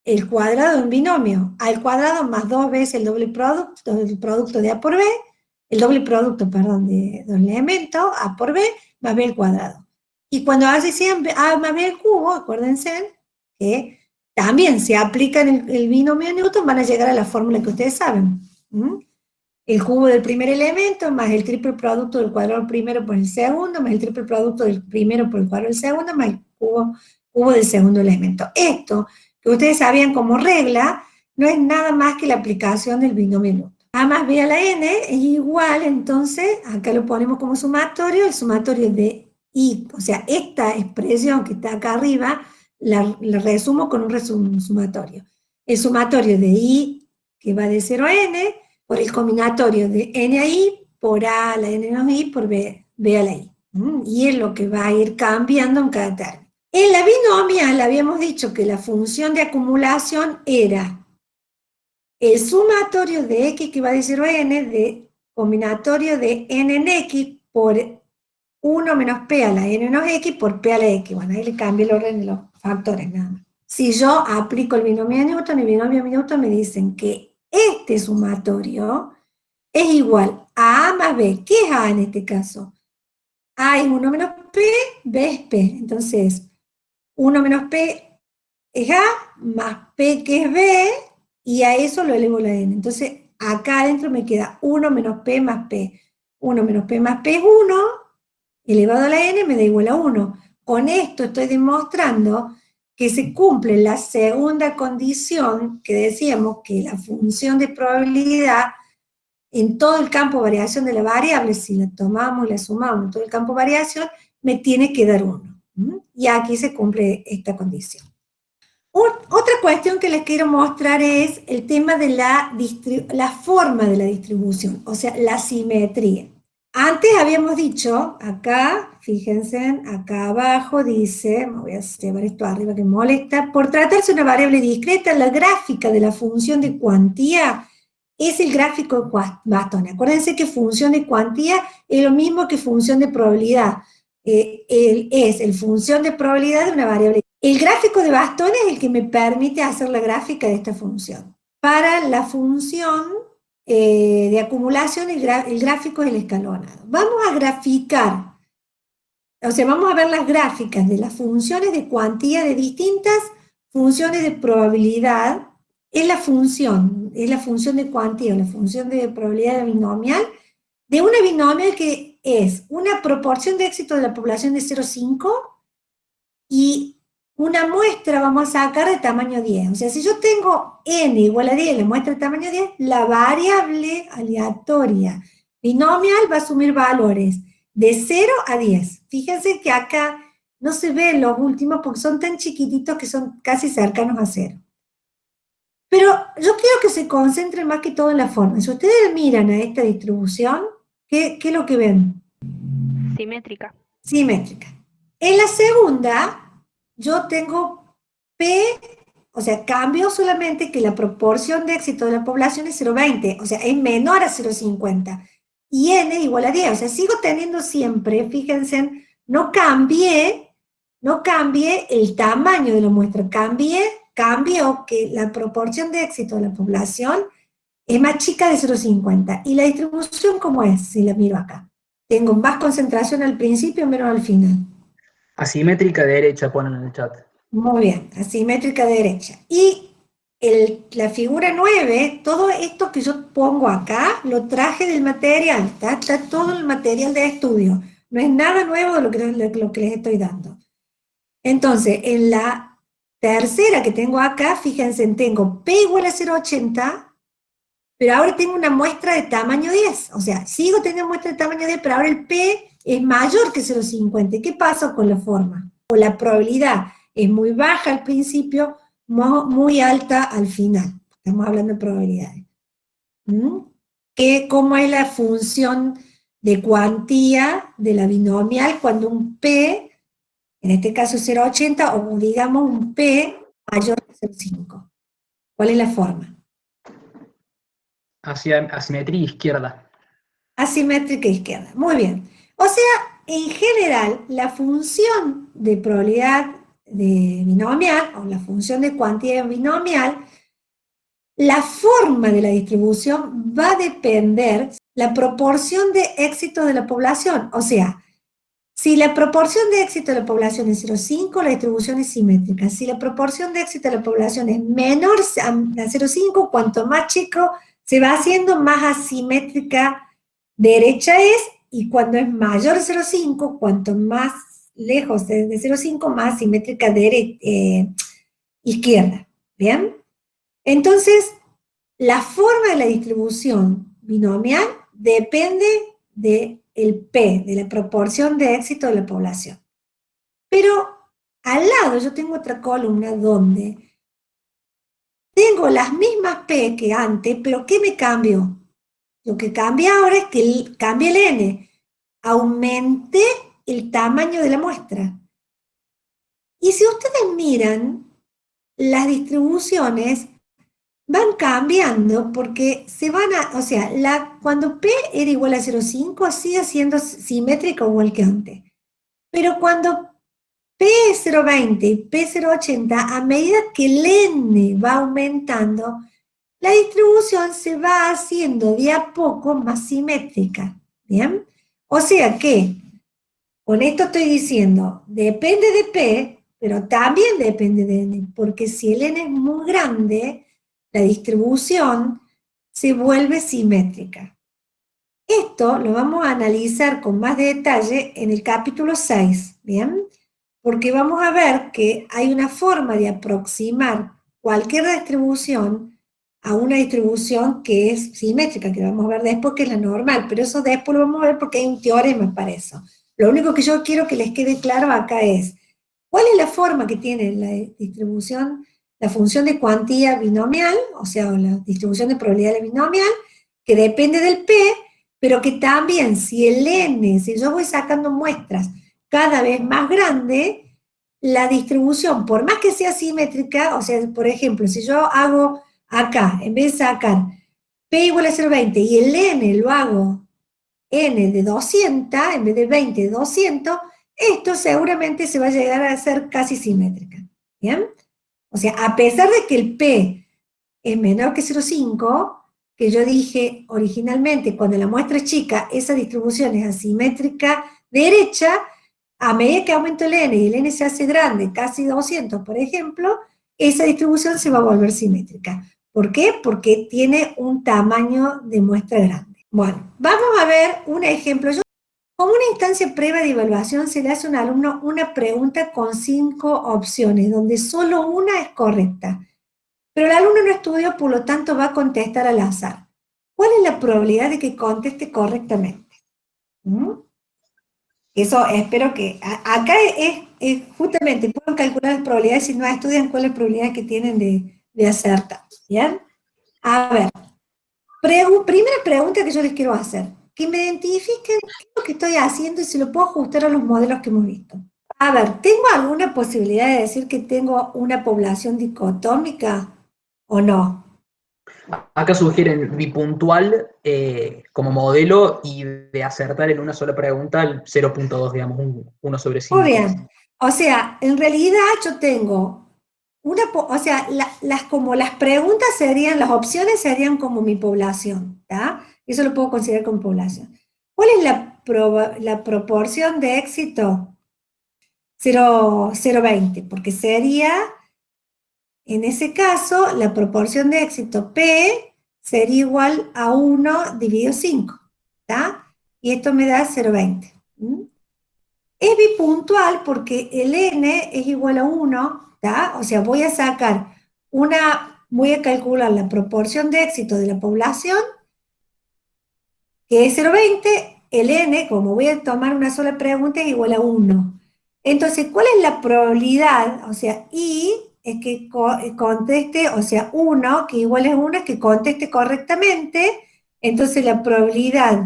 el cuadrado de un binomio, A al cuadrado más 2 veces el producto de A por B, el doble producto, perdón, de dos elementos, A por B, más B al cuadrado. Y cuando hacen A más B al cubo, acuérdense que también se aplican el binomio de Newton, van a llegar a la fórmula que ustedes saben. El cubo del primer elemento, más el triple producto del cuadrado primero por el segundo, más el triple producto del primero por el cuadrado del segundo, más el cubo del segundo elemento. Esto, que ustedes sabían como regla, no es nada más que la aplicación del binomio Newton. A más B a la n es igual, entonces, acá lo ponemos como sumatorio, el sumatorio de I, o sea, esta expresión que está acá arriba, la resumo con un sumatorio. El sumatorio de I, que va de 0 a n, por el combinatorio de n a i, por a a la n menos i, por b a la i. Y es lo que va a ir cambiando en cada término. En la binomial habíamos dicho que la función de acumulación era el sumatorio de x que va de 0 a n, de combinatorio de n en x por 1 menos p a la n menos x por p a la x. Bueno, ahí le cambio el orden de los factores nada más. Si yo aplico el binomio de Newton, el binomio de Newton me dicen que este sumatorio es igual a A más B. ¿Qué es A en este caso? A es 1 menos P, B es P. Entonces, 1 menos P es A, más P que es B, y a eso lo elevo a la N. Entonces, acá adentro me queda 1 menos P más P. 1 menos P más P es 1, elevado a la N me da igual a 1. Con esto estoy demostrando que se cumple la segunda condición que decíamos que la función de probabilidad en todo el campo de variación de la variable, si la tomamos y la sumamos en todo el campo de variación, me tiene que dar 1. Y aquí se cumple esta condición. Otra cuestión que les quiero mostrar es el tema de la forma de la distribución, o sea, la simetría. Antes habíamos dicho, acá, fíjense, acá abajo dice, me voy a llevar esto arriba que me molesta, por tratarse de una variable discreta, la gráfica de la función de cuantía es el gráfico de Bastoni. Acuérdense que función de cuantía es lo mismo que función de probabilidad. Es el función de probabilidad de una variable. El gráfico de Bastoni es el que me permite hacer la gráfica de esta función. Para la función de acumulación, el gráfico es el escalonado. Vamos a graficar, o sea, vamos a ver las gráficas de las funciones de cuantía de distintas funciones de probabilidad. Es la función de cuantía, o la función de probabilidad binomial, de una binomial que es una proporción de éxito de la población de 0,5 y una muestra vamos a sacar de tamaño 10. O sea, si yo tengo n igual a 10 y la muestra de tamaño 10, la variable aleatoria binomial va a asumir valores de 0 a 10. Fíjense que acá no se ven los últimos porque son tan chiquititos que son casi cercanos a 0. Pero yo quiero que se concentren más que todo en la forma. Si ustedes miran a esta distribución, ¿qué es lo que ven? Simétrica. Simétrica. En la segunda, yo tengo P, o sea, cambio solamente que la proporción de éxito de la población es 0,20, o sea, es menor a 0,50. Y N igual a 10, o sea, sigo teniendo siempre, fíjense, no cambié el tamaño de la muestra, cambio que la proporción de éxito de la población es más chica de 0,50. ¿Y la distribución cómo es? Si la miro acá. Tengo más concentración al principio, menos al final. Asimétrica derecha ponen en el chat. Muy bien, asimétrica derecha. Y la figura 9, todo esto que yo pongo acá, lo traje del material, está todo el material de estudio. No es nada nuevo de lo que les estoy dando. Entonces, en la tercera que tengo acá, fíjense, tengo P igual a 0,80, pero ahora tengo una muestra de tamaño 10, o sea, sigo teniendo muestra de tamaño 10, pero ahora el P es mayor que 0,50. ¿Qué pasa con la forma? O la probabilidad es muy baja al principio, muy alta al final. Estamos hablando de probabilidades. ¿Cómo es la función de cuantía de la binomial cuando un P, en este caso 0,80, o digamos un P mayor que 0,5? ¿Cuál es la forma? Hacia asimetría izquierda. Asimétrica izquierda. Muy bien. O sea, en general, la función de probabilidad de binomial, o la función de cuantía binomial, la forma de la distribución va a depender de la proporción de éxito de la población. O sea, si la proporción de éxito de la población es 0,5, la distribución es simétrica. Si la proporción de éxito de la población es menor a 0,5, cuanto más chico se va haciendo, más asimétrica derecha es, y cuando es mayor a 0,5, cuanto más lejos de 0,5, más asimétrica izquierda. ¿Bien? Entonces, la forma de la distribución binomial depende del P, de la proporción de éxito de la población. Pero al lado yo tengo otra columna donde tengo las mismas P que antes, pero ¿qué me cambió? Lo que cambia ahora es que cambie el N. Aumenté el tamaño de la muestra. Y si ustedes miran, las distribuciones van cambiando porque se van a, o sea, cuando P era igual a 0,5 sigue siendo simétrico igual que antes. Pero cuando P es 0,20 y P 0,80, a medida que el N va aumentando, la distribución se va haciendo de a poco más simétrica. ¿Bien? O sea que, con esto estoy diciendo, depende de P, pero también depende de N, porque si el N es muy grande, la distribución se vuelve simétrica. Esto lo vamos a analizar con más detalle en el capítulo 6, ¿bien? Porque vamos a ver que hay una forma de aproximar cualquier distribución a una distribución que es simétrica, que vamos a ver después que es la normal, pero eso después lo vamos a ver porque hay un teorema para eso. Lo único que yo quiero que les quede claro acá es, ¿cuál es la forma que tiene la distribución, la función de cuantía binomial, o sea, la distribución de probabilidad binomial, que depende del P, pero que también si el n, si yo voy sacando muestras cada vez más grande, la distribución, por más que sea simétrica, o sea, por ejemplo, si yo hago acá, en vez de sacar p igual a 0,20 y el n lo hago n de 200, en vez de 20 de 200, esto seguramente se va a llegar a ser casi simétrica, ¿bien? O sea, a pesar de que el p es menor que 0,5, que yo dije originalmente, cuando la muestra es chica, esa distribución es asimétrica derecha, a medida que aumento el n y el n se hace grande, casi 200, por ejemplo, esa distribución se va a volver simétrica. ¿Por qué? Porque tiene un tamaño de muestra grande. Bueno, vamos a ver un ejemplo. Como una instancia previa de evaluación se le hace a un alumno una pregunta con 5 opciones, donde solo una es correcta. Pero el alumno no estudió, por lo tanto va a contestar al azar. ¿Cuál es la probabilidad de que conteste correctamente? ¿Mm? Eso espero que... Acá es justamente, pueden calcular las probabilidades si no estudian cuál es la probabilidad que tienen de acertar. ¿Bien? A ver, primera pregunta que yo les quiero hacer. Que me identifiquen qué es lo que estoy haciendo y si lo puedo ajustar a los modelos que hemos visto. A ver, ¿tengo alguna posibilidad de decir que tengo una población dicotómica o no? Acá sugieren bipuntual como modelo y de acertar en una sola pregunta el 0,2, digamos, 1 sobre Muy 5. bien. O sea, en realidad yo tengo o sea, como las preguntas serían, las opciones serían como mi población, ¿tá? Eso lo puedo considerar como población. ¿Cuál es la proporción de éxito? 0,20, porque sería, en ese caso, la proporción de éxito P sería igual a 1 dividido 5, ¿tá? Y esto me da 0,20. Es bipuntual porque el n es igual a 1, ¿tá? O sea, voy a calcular la proporción de éxito de la población, que es 0,20, el n, como voy a tomar una sola pregunta, es igual a 1. Entonces, ¿cuál es la probabilidad? O sea, i es que conteste, o sea, 1, que igual es 1, es que conteste correctamente. Entonces, la probabilidad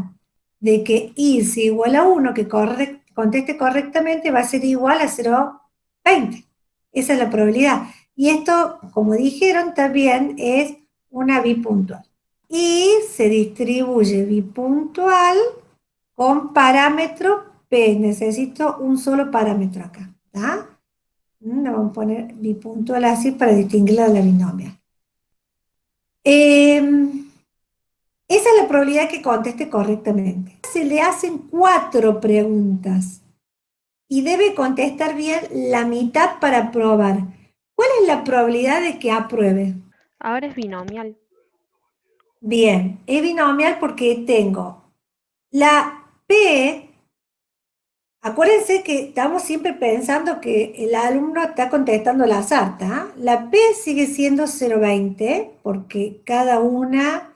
de que i sea igual a 1, que conteste correctamente, va a ser igual a 0,20. Esa es la probabilidad. Y esto, como dijeron, también es una bipuntual. Y se distribuye bipuntual con parámetro P. Necesito un solo parámetro acá, ¿está? Le vamos a poner bipuntual así para distinguirla de la binomial. Esa es la probabilidad que conteste correctamente. Se le hacen 4 preguntas y debe contestar bien la mitad para aprobar. ¿Cuál es la probabilidad de que apruebe? Ahora es binomial. Bien, es binomial porque tengo la P. Acuérdense que estamos siempre pensando que el alumno está contestando al azar, ¿tá? La P sigue siendo 0,20 porque cada una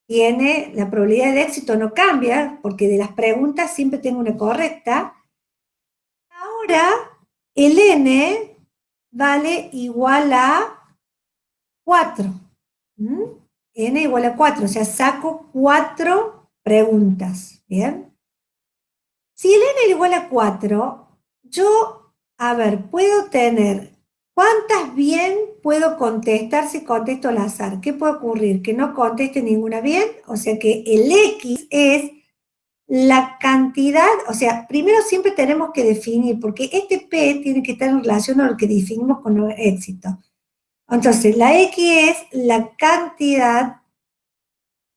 tiene, la probabilidad de éxito no cambia porque de las preguntas siempre tengo una correcta. Ahora el N vale igual a 4. N igual a 4, o sea, saco 4 preguntas, ¿bien? Si el n es igual a 4, yo, a ver, puedo tener, ¿cuántas bien puedo contestar si contesto al azar? ¿Qué puede ocurrir? Que no conteste ninguna bien, o sea que el x es la cantidad, o sea, primero siempre tenemos que definir, porque este p tiene que estar en relación a lo que definimos con éxito. Entonces, la x es la cantidad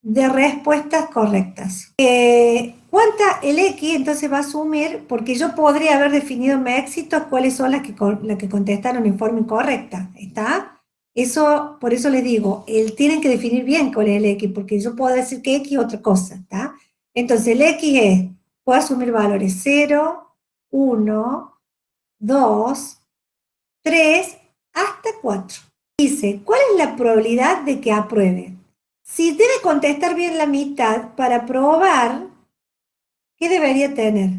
de respuestas correctas. ¿Cuánta el X entonces va a asumir? Porque yo podría haber definido mi éxito cuáles son las que contestaron en forma incorrecta, ¿está? Eso, por eso les digo, tienen que definir bien cuál es el X, porque yo puedo decir que X es otra cosa, ¿está? Entonces el X puedo asumir valores 0, 1, 2, 3, hasta 4. Dice, ¿cuál es la probabilidad de que apruebe? Si debe contestar bien la mitad para probar, ¿qué debería tener?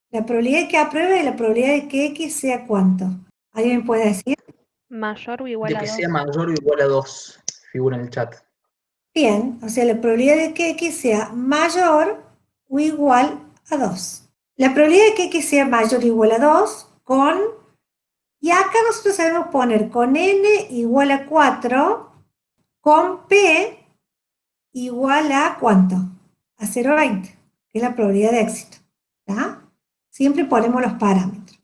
La probabilidad de que apruebe y la probabilidad de que X sea ¿cuánto? ¿Alguien me puede decir? Mayor o De igual a que sea 2. mayor o igual a 2, figura en el chat. Bien, o sea, la probabilidad de que X sea mayor o igual a 2. La probabilidad de que X sea mayor o igual a 2 con, y acá nosotros sabemos poner con N igual a 4, con P igual a ¿cuánto? A 0,20, que es la probabilidad de éxito. ¿Tá? Siempre ponemos los parámetros.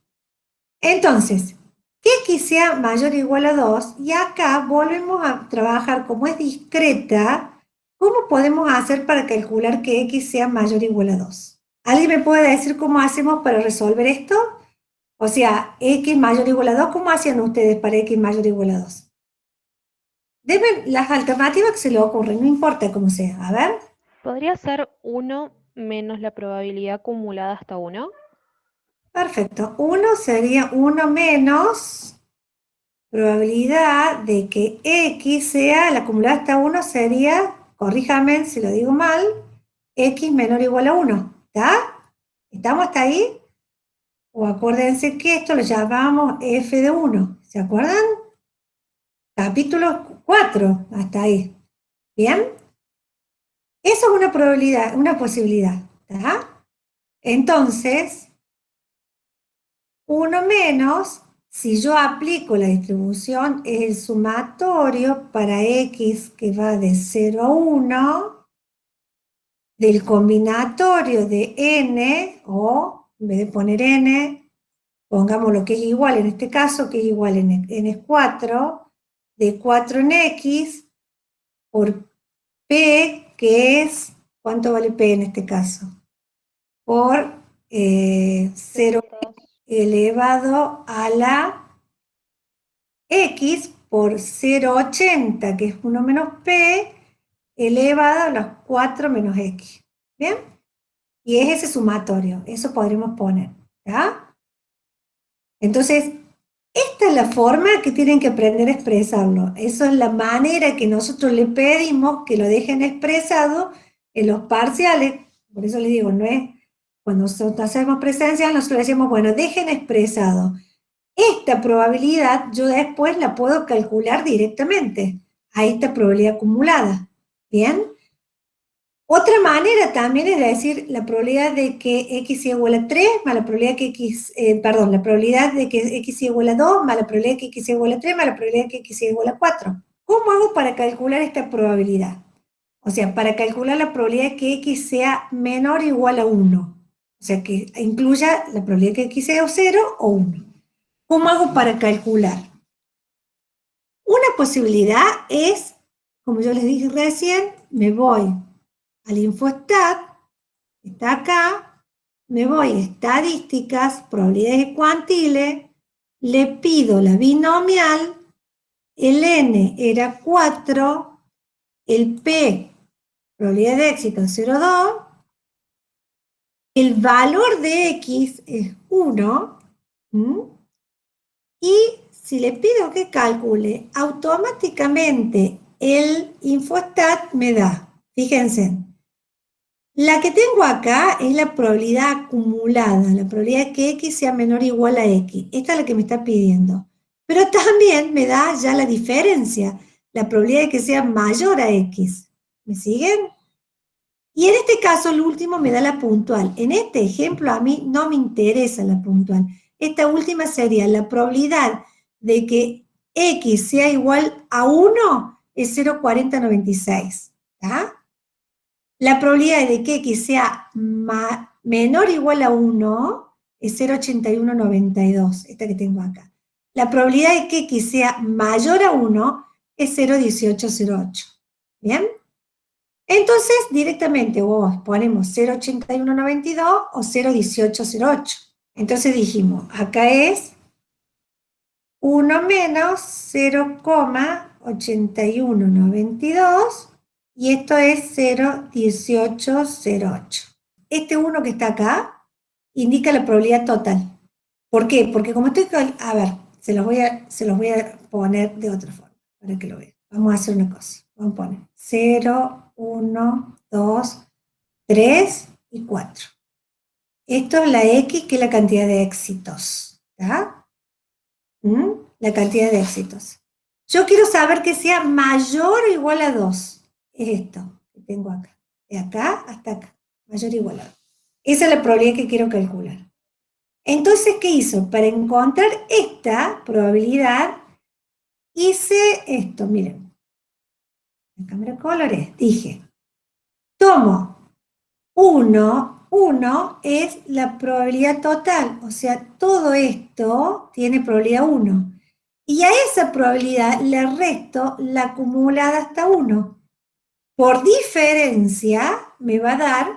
Entonces, que X sea mayor o igual a 2, y acá volvemos a trabajar como es discreta, ¿cómo podemos hacer para calcular que X sea mayor o igual a 2? ¿Alguien me puede decir cómo hacemos para resolver esto? O sea, X mayor o igual a 2, ¿cómo hacían ustedes para X mayor o igual a 2? Deben las alternativas que se les ocurren, no importa cómo sea. A ver. ¿Podría ser 1 menos la probabilidad acumulada hasta 1? Perfecto. 1 sería 1 menos probabilidad de que X sea, la acumulada hasta 1 sería, corríjame si lo digo mal, X menor o igual a 1. ¿Está? ¿Estamos hasta ahí? O acuérdense que esto lo llamamos F de 1. ¿Se acuerdan? Capítulo 4, hasta ahí. ¿Bien? Eso es una probabilidad, una posibilidad. ¿Está? Entonces, 1 menos, si yo aplico la distribución, es el sumatorio para X que va de 0 a 1 del combinatorio de N, o en vez de poner N, pongamos lo que es igual, en este caso, que es igual N es 4, de 4 en X, por P, que es, ¿cuánto vale P en este caso? Por 0 elevado a la X por 0,80, que es 1 menos P, elevado a los 4 menos X. ¿Bien? Y es ese sumatorio, eso podremos poner. ¿Ya? Entonces, esta es la forma que tienen que aprender a expresarlo. Eso es la manera que nosotros le pedimos que lo dejen expresado en los parciales. Por eso les digo, no es cuando nosotros hacemos presencial, nosotros decimos, bueno, dejen expresado. Esta probabilidad yo después la puedo calcular directamente a esta probabilidad acumulada. ¿Bien? Otra manera también es decir la probabilidad de que X sea igual a 3 más la probabilidad que X, la probabilidad de que X sea igual a 2 más la probabilidad de que X sea igual a 3 más la probabilidad de que X sea igual a 4. ¿Cómo hago para calcular esta probabilidad? O sea, para calcular la probabilidad de que X sea menor o igual a 1. O sea, que incluya la probabilidad de que X sea 0 o 1. ¿Cómo hago para calcular? Una posibilidad es, como yo les dije recién, me voy al Infostat, está acá, me voy a estadísticas, probabilidades cuantiles, le pido la binomial, el N era 4, el P, probabilidad de éxito 0,2, el valor de X es 1, y si le pido que calcule, automáticamente el Infostat me da, fíjense, la que tengo acá es la probabilidad acumulada, la probabilidad de que X sea menor o igual a X. Esta es la que me está pidiendo. Pero también me da ya la diferencia, la probabilidad de que sea mayor a X. ¿Me siguen? Y en este caso, el último me da la puntual. En este ejemplo, a mí no me interesa la puntual. Esta última sería la probabilidad de que X sea igual a 1 es 0,4096. ¿Está? La probabilidad de que X sea menor o igual a 1 es 0,8192, esta que tengo acá. La probabilidad de que X sea mayor a 1 es 0,1808. ¿Bien? Entonces, directamente ponemos 0,8192 o 0,1808. Entonces dijimos, acá es 1 menos 0,8192 y esto es 0,1808. Este 1 que está acá indica la probabilidad total. ¿Por qué? Porque como estoy, a ver, se los voy a poner de otra forma para que lo vean. Vamos a hacer una cosa. Vamos a poner 0, 1, 2, 3 y 4. Esto es la X, que es la cantidad de éxitos. ¿Está? La cantidad de éxitos. Yo quiero saber que sea mayor o igual a 2. es esto que tengo acá. De acá hasta acá, mayor o igual a. Esa es la probabilidad que quiero calcular. Entonces, ¿qué hizo? Para encontrar esta probabilidad, hice esto, miren. La cámara de colores, dije, tomo 1 es la probabilidad total, o sea, todo esto tiene probabilidad 1. Y a esa probabilidad le resto la acumulada hasta 1. Por diferencia, me va a dar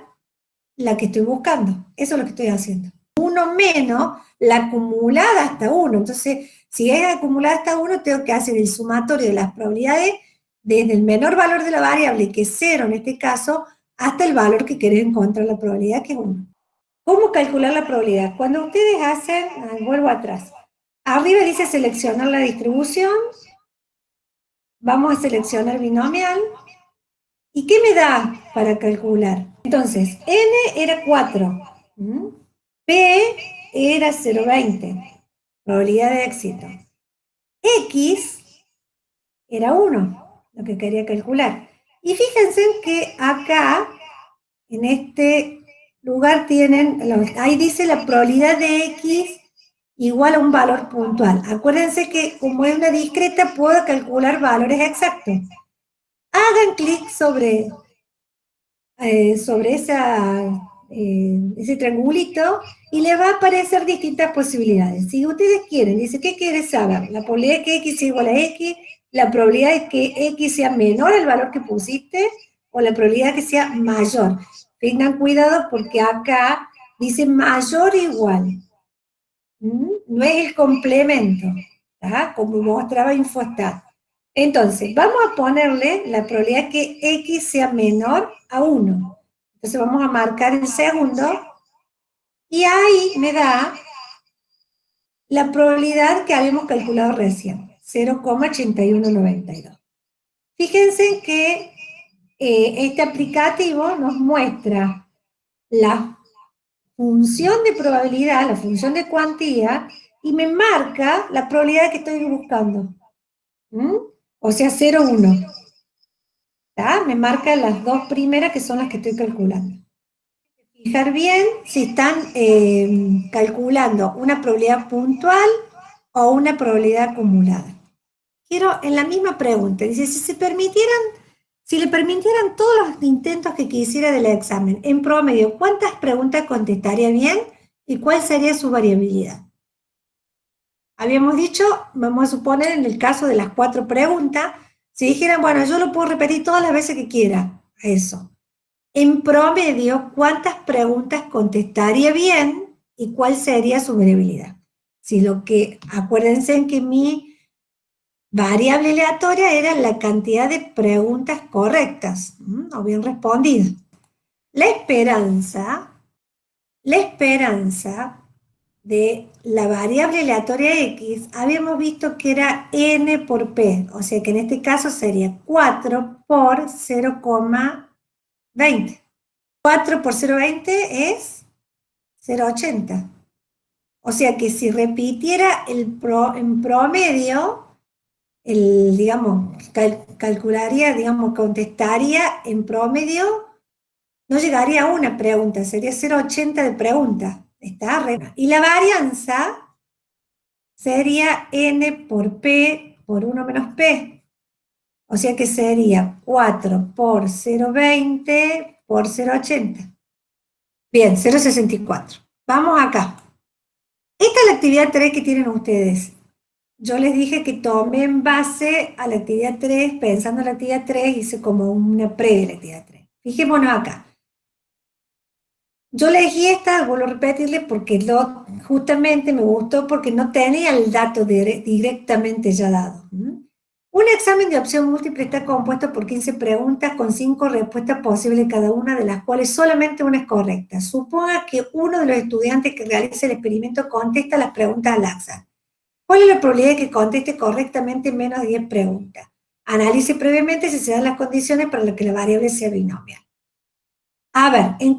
la que estoy buscando. Eso es lo que estoy haciendo. 1 menos la acumulada hasta 1. Entonces, si es acumulada hasta 1, tengo que hacer el sumatorio de las probabilidades desde el menor valor de la variable, que es 0 en este caso, hasta el valor que querés encontrar la probabilidad, que es 1. ¿Cómo calcular la probabilidad? Cuando ustedes hacen, vuelvo atrás, arriba dice seleccionar la distribución, vamos a seleccionar binomial, ¿y qué me da para calcular? Entonces, n era 4, p era 0,20, probabilidad de éxito, x era 1, lo que quería calcular. Y fíjense que acá, en este lugar tienen, ahí dice la probabilidad de x igual a un valor puntual. Acuérdense que como es una discreta, puedo calcular valores exactos. Hagan clic sobre ese triangulito y le va a aparecer distintas posibilidades. Si ustedes quieren, dice, ¿qué quieres saber? La probabilidad de que x sea igual a x, la probabilidad de que x sea menor al valor que pusiste, o la probabilidad de que sea mayor. Tengan cuidado porque acá dice mayor o igual. No es el complemento, ¿tá? Como mostraba Infostat. Entonces, vamos a ponerle la probabilidad que x sea menor a 1. Entonces vamos a marcar el segundo, y ahí me da la probabilidad que habíamos calculado recién, 0,8192. Fíjense que este aplicativo nos muestra la función de probabilidad, la función de cuantía, y me marca la probabilidad que estoy buscando. O sea, 0, 1. Me marca las dos primeras que son las que estoy calculando. Fijar bien si están calculando una probabilidad puntual o una probabilidad acumulada. Quiero, en la misma pregunta, dice, si le permitieran todos los intentos que quisiera del examen, en promedio, ¿cuántas preguntas contestaría bien y cuál sería su variabilidad? Habíamos dicho, vamos a suponer en el caso de las 4 preguntas, si dijeran, bueno, yo lo puedo repetir todas las veces que quiera, eso. En promedio, ¿cuántas preguntas contestaría bien y cuál sería su variabilidad? Si lo que, acuérdense en que mi variable aleatoria era la cantidad de preguntas correctas, o bien respondidas. La esperanza de la variable aleatoria x, habíamos visto que era n por p, o sea que en este caso sería 4 por 0,20. 4 por 0,20 es 0,80. O sea que si repitiera en promedio, digamos, calcularía, digamos, contestaría en promedio, no llegaría a una pregunta, sería 0,80 de pregunta. ¿Está? Y la varianza sería n por p por 1 menos p. O sea que sería 4 por 0,20 por 0,80. Bien, 0,64. Vamos acá. Esta es la actividad 3 que tienen ustedes. Yo les dije que tomé en base a la actividad 3, pensando en la actividad 3, hice como una pre de la actividad 3. Fijémonos acá. Yo elegí esta, vuelvo a repetirle, porque justamente me gustó porque no tenía el dato directamente ya dado. Un examen de opción múltiple está compuesto por 15 preguntas con 5 respuestas posibles cada una, de las cuales solamente una es correcta. Suponga que uno de los estudiantes que realiza el experimento contesta las preguntas al azar. ¿Cuál es la probabilidad de que conteste correctamente menos de 10 preguntas? Analice previamente si se dan las condiciones para que la variable sea binomial. A ver, en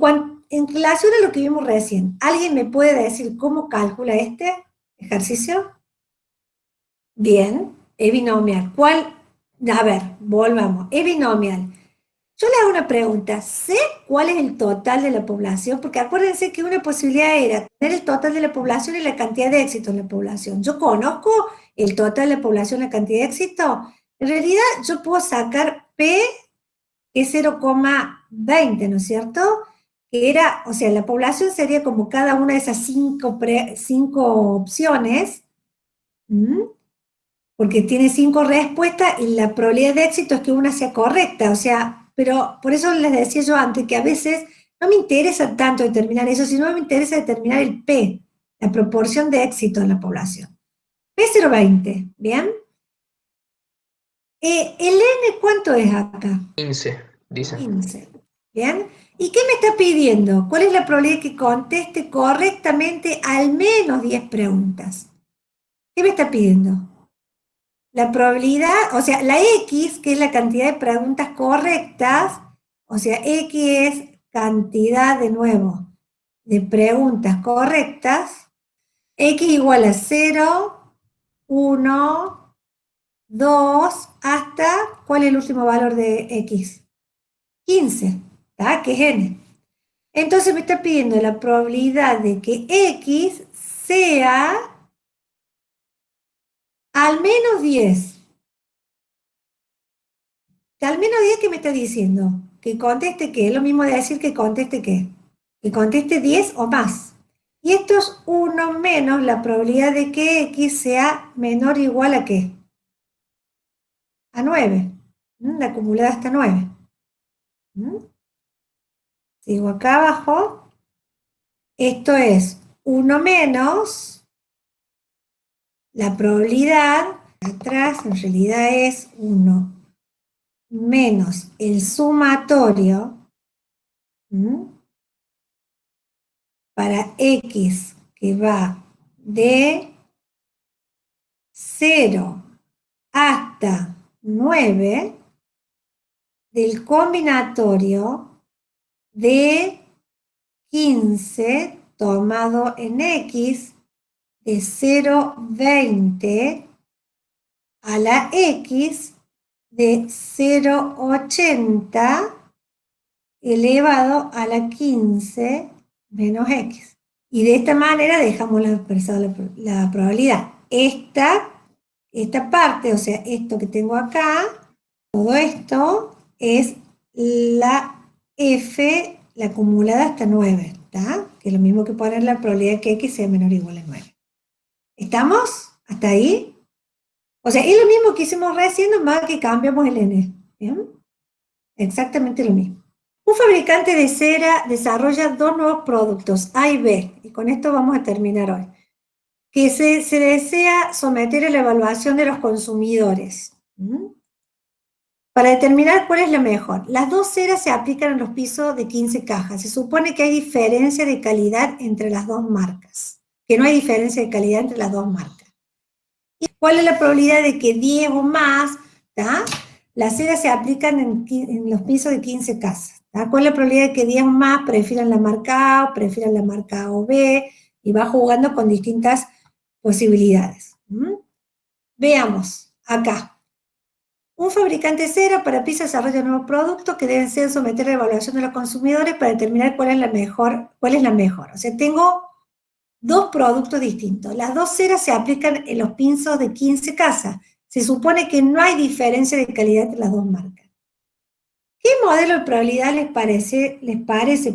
relación a lo que vimos recién, ¿alguien me puede decir cómo calcula este ejercicio? Bien, es binomial. ¿Cuál? A ver, volvamos. Es binomial. Yo le hago una pregunta, ¿sé cuál es el total de la población? Porque acuérdense que una posibilidad era tener el total de la población y la cantidad de éxito en la población. Yo conozco el total de la población, la cantidad de éxito. En realidad yo puedo sacar P, que es 0,20, ¿no es cierto? Que era, o sea, la población sería como cada una de esas cinco opciones, ¿m? Porque tiene 5 respuestas y la probabilidad de éxito es que una sea correcta, o sea, pero por eso les decía yo antes que a veces no me interesa tanto determinar eso, sino me interesa determinar el P, la proporción de éxito en la población. P0,20, ¿bien? ¿El N cuánto es acá? 15, dice. 15, ¿bien? ¿Y qué me está pidiendo? ¿Cuál es la probabilidad de que conteste correctamente al menos 10 preguntas? ¿Qué me está pidiendo? La probabilidad, o sea, la X, que es la cantidad de preguntas correctas, o sea, X es cantidad de nuevo de preguntas correctas, X igual a 0, 1, 2, hasta, ¿cuál es el último valor de X? 15, ¿está? Que es N. Entonces me está pidiendo la probabilidad de que X sea al menos 10. Al menos 10, ¿qué me está diciendo? Que conteste qué, es lo mismo de decir que conteste qué. Que conteste 10 o más. Y esto es 1 menos la probabilidad de que X sea menor o igual a qué. A 9. La acumulada hasta 9. Sigo acá abajo. Esto es 1 menos la probabilidad, atrás en realidad es 1 menos el sumatorio, para X que va de 0 hasta 9 del combinatorio de 15 tomado en X de 0,20 a la X de 0,80 elevado a la 15 menos X. Y de esta manera dejamos la probabilidad. Esta parte, o sea, esto que tengo acá, todo esto es la F, la acumulada hasta 9, ¿está? Que es lo mismo que poner la probabilidad de que X sea menor o igual a 9. ¿Estamos? ¿Hasta ahí? O sea, es lo mismo que hicimos recién, nomás que cambiamos el N. ¿Bien? Exactamente lo mismo. Un fabricante de cera desarrolla 2 nuevos productos, A y B, y con esto vamos a terminar hoy, que se desea someter a la evaluación de los consumidores. Para determinar cuál es la mejor. Las 2 ceras se aplican en los pisos de 15 cajas. Se supone que hay diferencia de calidad entre las 2 marcas, que no hay diferencia de calidad entre las 2 marcas. ¿Y cuál es la probabilidad de que 10 o más, ¿tá? Las ceras se aplican en los pisos de 15 casas? ¿Tá? ¿Cuál es la probabilidad de que 10 o más prefieran la marca A o prefieran la marca A o B? Y va jugando con distintas posibilidades. Veamos acá. Un fabricante de cera para pisos desarrolla nuevos productos que deben ser sometidos a la evaluación de los consumidores para determinar cuál es la mejor. O sea, tengo 2 productos distintos. Las 2 ceras se aplican en los pisos de 15 casas. Se supone que no hay diferencia de calidad entre las 2 marcas. ¿Qué modelo de probabilidad les parece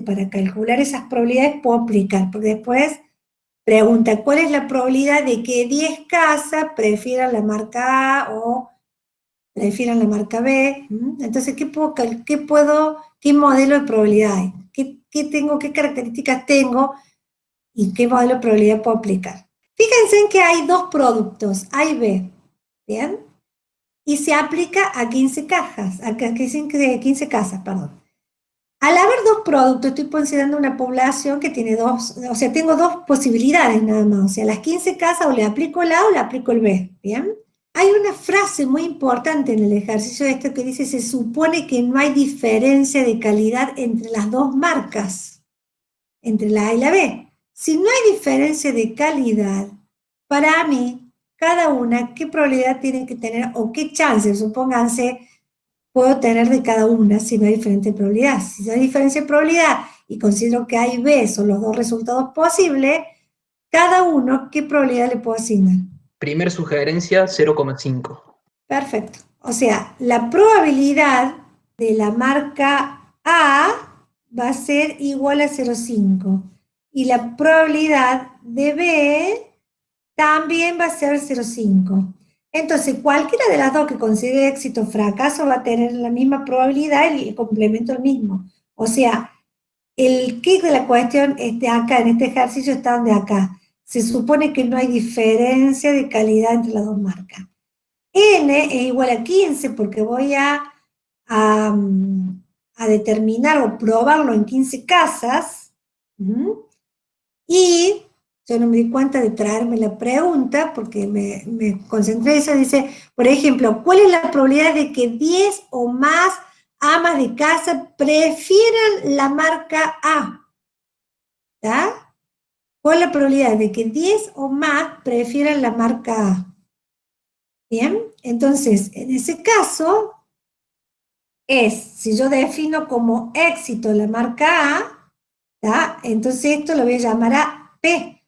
para calcular esas probabilidades puedo aplicar? Porque después pregunta, ¿cuál es la probabilidad de que 10 casas prefieran la marca A o prefieran la marca B? Entonces, ¿qué modelo de probabilidad hay? ¿Qué características tengo y qué modelo de probabilidad puedo aplicar? Fíjense en que hay 2 productos, A y B, ¿bien? Y se aplica a 15 cajas, a 15 casas, perdón. Al haber 2 productos, estoy considerando una población que tiene 2, o sea, tengo 2 posibilidades nada más, o sea, las 15 casas o le aplico el A o le aplico el B, ¿bien? Hay una frase muy importante en el ejercicio de esto que dice, se supone que no hay diferencia de calidad entre las 2 marcas, entre la A y la B. Si no hay diferencia de calidad, para mí, cada una, ¿qué probabilidad tiene que tener o qué chance? Supónganse puedo tener de cada una si no hay diferente probabilidad. Si no hay diferencia de probabilidad y considero que A y B son los dos resultados posibles, cada uno, ¿qué probabilidad le puedo asignar? Primer sugerencia, 0,5. Perfecto. O sea, la probabilidad de la marca A va a ser igual a 0,5. Y la probabilidad de B también va a ser 0,5. Entonces, cualquiera de las dos que considere éxito o fracaso va a tener la misma probabilidad y el complemento el mismo. O sea, el kick de la cuestión es de acá, en este ejercicio está de acá. Se supone que no hay diferencia de calidad entre las dos marcas. N es igual a 15 porque voy a, a determinar o probarlo en 15 casas. Y yo no me di cuenta de traerme la pregunta porque me concentré en eso. Dice, por ejemplo, ¿cuál es la probabilidad de que 10 o más amas de casa prefieran la marca A? ¿Está? ¿Cuál es la probabilidad de que 10 o más prefieran la marca A? Bien, entonces, en ese caso, si yo defino como éxito la marca A, ¿tá? Entonces esto lo voy a llamar a P,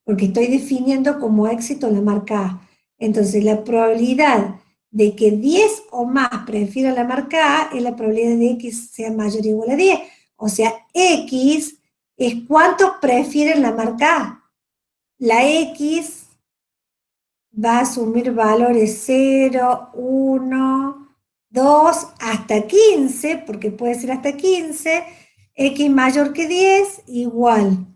porque estoy definiendo como éxito la marca A. Entonces la probabilidad de que 10 o más prefieran la marca A es la probabilidad de que X sea mayor o igual a 10. O sea, X es cuántos prefieren la marca A. La X va a asumir valores 0, 1, 2, hasta 15, porque puede ser hasta 15, X mayor que 10 igual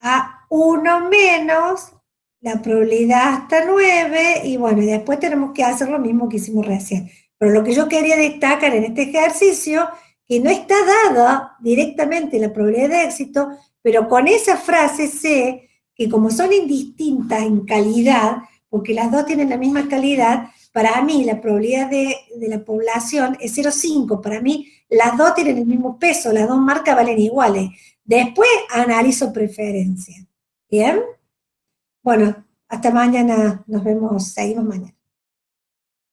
a 1 menos la probabilidad hasta 9, y bueno, y después tenemos que hacer lo mismo que hicimos recién. Pero lo que yo quería destacar en este ejercicio, que no está dada directamente la probabilidad de éxito, pero con esa frase sé que como son indistintas en calidad, porque las dos tienen la misma calidad, para mí la probabilidad de la población es 0,5, para mí las dos tienen el mismo peso, las dos marcas valen iguales. Después analizo preferencia. ¿Bien? Bueno, hasta mañana, nos vemos, seguimos mañana.